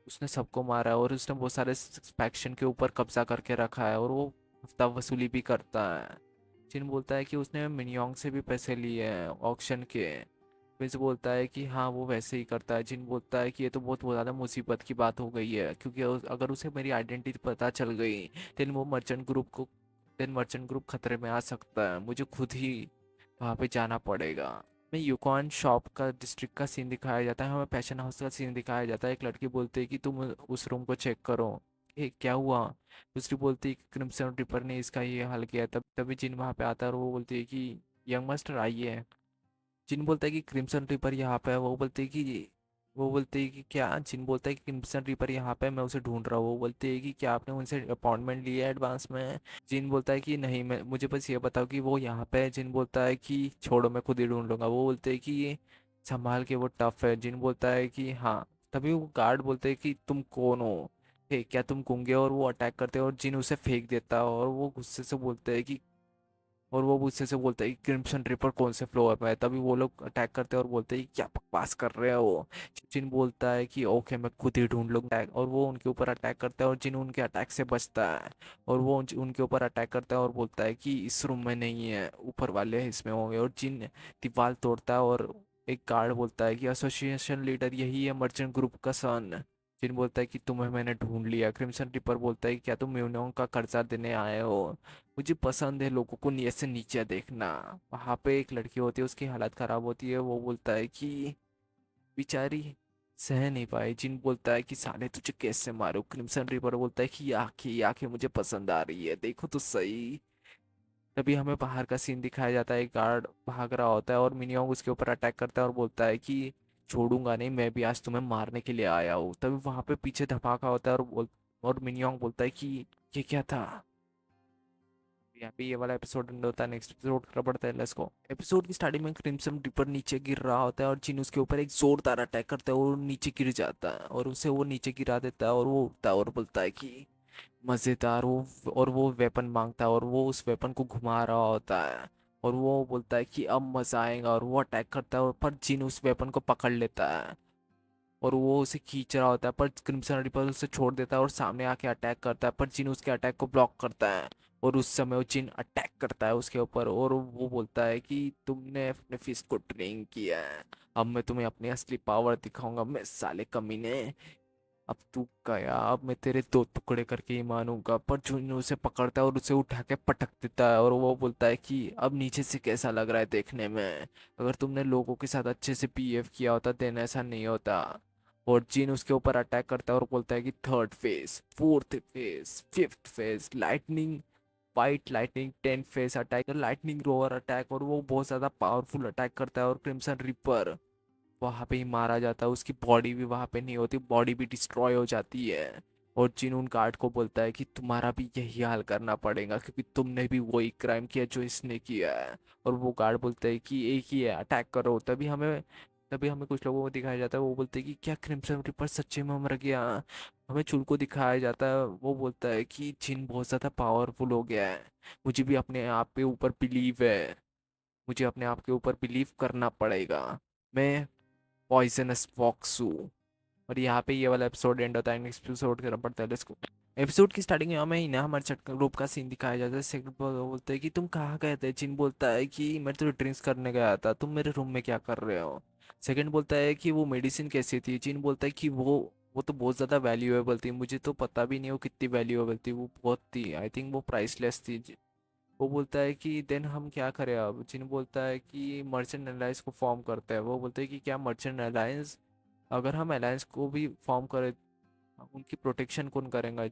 उसने सबको मारा है और उसने बहुत सारे फैक्शन के ऊपर कब्जा करके रखा है और वो हफ्ता वसूली भी करता है। जिन बोलता है कि उसने मिनियोंग से भी पैसे लिए हैं ऑक्शन के। फिर बोलता है कि हाँ वो वैसे ही करता है। जिन बोलता है कि ये तो बहुत ज़्यादा मुसीबत की बात हो गई है क्योंकि अगर उसे मेरी आइडेंटिटी पता चल गई देन वो मर्चेंट ग्रुप खतरे में आ सकता है। मुझे खुद ही वहाँ पे जाना पड़ेगा। में यूकॉन शॉप का डिस्ट्रिक्ट का सीन दिखाया जाता है। हमें पैशन हाउस का सीन दिखाया जाता है। एक लड़की बोलती है कि तुम उस रूम को चेक करो। क्या हुआ? दूसरी बोलती है कि क्रिम्सन रिपर ने इसका ये हाल किया है। तब तभी जिन वहाँ पे आता है और वो बोलती है कि यंग मास्टर आइए। जिन बोलता है कि क्रिम्सन रिपर यहाँ पे है। वो बोलते हैं कि क्या? जिन बोलता है कि क्रिम्सन रिपर यहाँ पे है, मैं उसे ढूंढ रहा हूँ। वो बोलते हैं कि क्या आपने उनसे अपॉइंटमेंट लिया है एडवांस में? जिन बोलता है कि नहीं, मैं मुझे बस ये बताओ कि वो यहाँ पे है। जिन बोलता है कि छोड़ो मैं खुद ही ढूंढ लूंगा। वो बोलते हैं कि ये संभाल के, वो टफ है। जिन बोलता है कि हाँ। तभी वो गार्ड बोलते हैं कि तुम कौन हो? क्या तुम गूंगे? और वो अटैक करते हैं और जिन उसे फेंक देता है और वो गुस्से से बोलते हैं कि और वो गुस्से से बोलता है कि क्रिम्सन रिपर कौन से फ्लोर में है। तभी वो लोग अटैक करते हैं और बोलते हैं कि क्या बकवास कर रहे हो वो। जिन बोलता है कि ओके मैं खुद ही ढूंढ लूंगा। और वो उनके ऊपर अटैक करता है और जिन उनके अटैक से बचता है और वो उनके ऊपर अटैक करता है और बोलता है कि इस रूम में नहीं है, ऊपर वाले इसमें होंगे। और जिन दीवार तोड़ता है और एक गार्ड बोलता है कि एसोसिएशन लीडर यही है, मर्चेंट ग्रुप का सन। जिन बोलता है कि तुम्हें मैंने ढूंढ लिया। क्रिम्सन रिपर बोलता है कि क्या तुम म्यूनियोंग का कर्जा देने आए हो? मुझे पसंद है लोगों को ऐसे नीचे देखना। वहां पे एक लड़की होती है, उसकी हालत खराब होती है। वो बोलता है कि बेचारी सह नहीं पाई। जिन बोलता है कि साले तुझे कैसे मारूं? क्रिम्सन रिपर बोलता है कि ये आंखें मुझे पसंद आ रही है, देखो तो सही। तभी हमें बाहर का सीन दिखाया जाता है। एक गार्ड भाग रहा होता है और मिनियोंग उसके ऊपर अटैक करता है और बोलता है कि छोड़ूंगा नहीं, मैं भी आज तुम्हें मारने के लिए आया हूँ। तभी वहां पे पीछे धमाका होता है और मिनियोंग बोलता है कि ये क्या था। यहाँ पे ये वाला एपिसोड एंड होता है। नेक्स्ट एपिसोड कर पड़ता है, लेट्स गो। एपिसोड की स्टार्टिंग में क्रिम्सन रिपर नीचे गिर रहा होता है और जिन उसके ऊपर एक जोरदार अटैक करता है और नीचे गिर जाता है और उसे वो नीचे गिरा देता है और वो उठता है और बोलता है कि मजेदार। वो वेपन मांगता है और वो उस वेपन को घुमा रहा होता है और वो बोलता है कि अब मजा आएगा और वो अटैक करता है पर जिन उस वेपन को पकड़ लेता है और वो उसे खींच रहा होता है पर क्रिम्सन रिपर उसे छोड़ देता है और सामने आके अटैक करता है पर जिन उसके अटैक को ब्लॉक करता है। और उस समय वो जिन अटैक करता है उसके ऊपर और वो बोलता है कि तुमने अपने फिस्ट को ट्रेन किया है, अब मैं तुम्हें अपनी असली पावर दिखाऊंगा, मैं साले कमीने। अब तू गया, अब मैं तेरे दो टुकड़े करके ही मानूंगा। पर जुन उसे पकड़ता है और उसे उठा के पटक देता है और वो बोलता है कि अब नीचे से कैसा लग रहा है देखने में? अगर तुमने लोगों के साथ अच्छे से बिहेव किया होता देन ऐसा नहीं होता। और जिन उसके ऊपर अटैक करता है और बोलता है कि third phase, fourth phase, fifth phase, lightning white lightning, 10 phase attack, lightning row or attack. और वो बहुत ज्यादा पावरफुल अटैक करता है और क्रिम्सन रिपर वहां पे ही मारा जाता है, उसकी बॉडी भी वहां पे नहीं होती, बॉडी भी डिस्ट्रॉय हो जाती है। और जिन उन गार्ड को बोलता है कि तुम्हारा भी यही हाल करना पड़ेगा क्योंकि तुमने भी वही क्राइम किया जो इसने किया है। और वो गार्ड बोलते हैं कि एक ही है, अटैक करो। तभी हमें कुछ लोगों को दिखाया जाता है, वो बोलते हैं कि क्या क्रिम्सन रिपर सच्चे में मर गया। हमें चुल को दिखाया जाता है, वो बोलता है कि जिन बहुत ज़्यादा पावरफुल हो गया है, मुझे भी अपने आप पे ऊपर बिलीव है, मुझे अपने आप के ऊपर बिलीव करना पड़ेगा, मैं पॉइजनस फॉक्स हूँ। और यहाँ पे ये वाला एपिसोड एंड होता है, नेक्स्ट एपिसोड करना पड़ता है इसको। एपिसोड की स्टार्टिंग में हमें हिना मर्चेंट ग्रुप का सीन दिखाया जाता है। सेकंड बोलते हैं कि तुम कहाँ गए थे। जिन बोलता है कि मैं तो ड्रिंक्स करने गया था, तुम मेरे रूम में क्या कर रहे हो। सेकंड बोलता है कि वो मेडिसिन कैसी थी। जिन बोलता है कि वो तो बहुत ज़्यादा वैल्यूएबल थी, मुझे तो पता भी नहीं वो कितनी वैल्यूएबल थी, वो बहुत थी, आई थिंक वो प्राइसलेस थी। वो बोलता है कि देन हम क्या करें अब। जिन बोलता है कि मर्चेंट अलायंस को फॉर्म करते हैं। वो बोलते हैं कि क्या मर्चेंट अलायंस, अगर हम अलायंस को भी फॉर्म करें, उनकी प्रोटेक्शन कौन करेगा,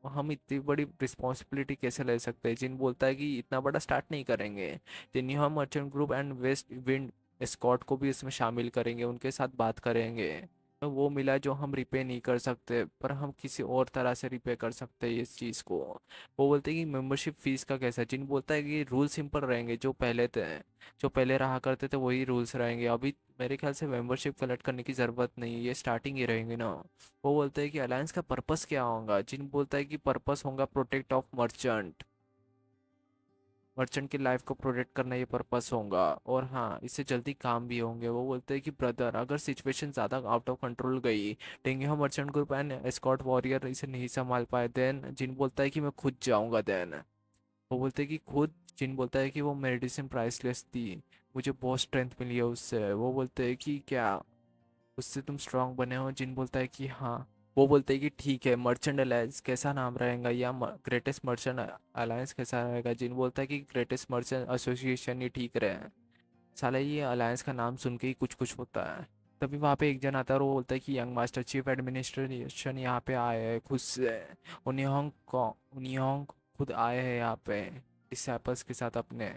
हम इतनी बड़ी रिस्पॉन्सिबिलिटी कैसे ले सकते हैं। जिन बोलता है कि इतना बड़ा स्टार्ट नहीं करेंगे, जिन हम merchant group and west wind escort को भी इसमें शामिल करेंगे, उनके साथ बात करेंगे। तो वो मिला जो हम रिपे नहीं कर सकते, पर हम किसी और तरह से रिपे कर सकते हैं इस चीज़ को। वो बोलते हैं कि मेंबरशिप फीस का कैसा। जिन बोलता है कि रूल सिंपल रहेंगे, जो पहले रहा करते थे वही रूल्स रहेंगे अभी। मेरे ख्याल से मेंबरशिप कलेक्ट करने की ज़रूरत नहीं है, ये स्टार्टिंग ही रहेंगे ना। वो बोलते हैं कि अलायंस का पर्पस क्या होगा। जिन बोलता है कि पर्पस होगा प्रोटेक्ट ऑफ मर्चेंट, मर्चेंट की लाइफ को प्रोटेक्ट करना ये पर्पस होगा। और हाँ, इससे जल्दी काम भी होंगे। वो बोलते हैं कि ब्रदर, अगर सिचुएशन ज़्यादा आउट ऑफ कंट्रोल गई, Tengyo merchant group and escort warrior इसे नहीं संभाल पाए, देन जिन बोलता है कि मैं खुद जाऊंगा। देन वो बोलते हैं कि खुद। जिन बोलता है कि वो मेडिसिन प्राइसलेस थी, मुझे बहुत स्ट्रेंथ मिली है उससे। वो बोलते हैं कि क्या उससे तुम स्ट्रांग बने हो। जिन बोलता है कि हाँ। वो बोलते हैं कि ठीक है, मर्चेंट अलायंस कैसा नाम रहेगा, या ग्रेटेस्ट मर्चेंट अलायंस कैसा रहेगा। जिन बोलता है कि ग्रेटेस्ट मर्चेंट एसोसिएशन ही ठीक रहे। साला ये अलायंस का नाम सुन के ही कुछ कुछ होता है। तभी वहाँ पे एक जन आता है और वो बोलता है कि यंग मास्टर चीफ एडमिनिस्ट्रेशन यहाँ पे आए हैं खुद से। उन्होंने खुद आए हैं यहाँ पे डिसाइपल्स के साथ अपने।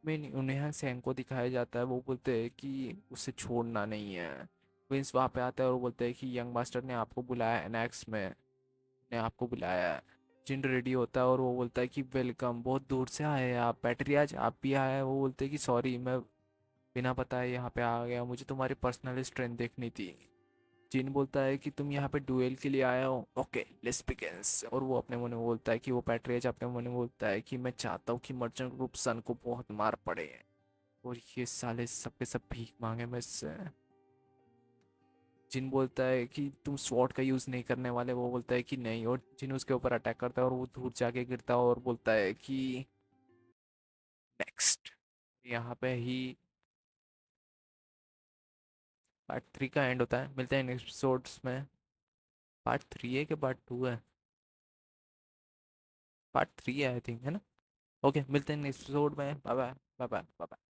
मैं उन्हें सैंग को दिखाया जाता है। वो बोलते हैं कि उसे छोड़ना नहीं है। विंस वहाँ पे आता है और बोलते हैं कि यंग मास्टर ने आपको बुलाया, एनेक्स में ने आपको बुलाया है। जिन रेडी होता है और वो बोलता है कि वेलकम, बहुत दूर से आए हैं आप, पैट्रियाज आप भी आए हैं। वो बोलते हैं कि सॉरी, मैं बिना बताए यहाँ पे आ गया, मुझे तुम्हारी पर्सनल स्ट्रेंथ देखनी थी। जिन बोलता है कि तुम यहाँ पे डुएल के लिए आया हो, ओके लेट्स बिगिंस। और वो अपने मन में बोलता है कि वो पैट्रियाज अपने मन में बोलता है कि मैं चाहता हूँ कि मर्चेंट ग्रुप सन को बहुत मार पड़े, और ये साले सब के सब भीख मांगे मुझसे। जिन बोलता है कि तुम स्वॉर्ड का यूज़ नहीं करने वाले। वो बोलता है कि नहीं। और जिन उसके ऊपर अटैक करता है और वो दूर जाके गिरता है और बोलता है कि नेक्स्ट। यहाँ पे ही पार्ट 3 का एंड होता है। मिलते हैं नेक्स्ट एपिसोड्स में। पार्ट 3 है कि पार्ट 2 है। पार्ट 3 है आई थिंक, है ना। ओके, मिलते हैं नेक्स्ट एपिसोड में। Bye bye, bye bye, bye bye.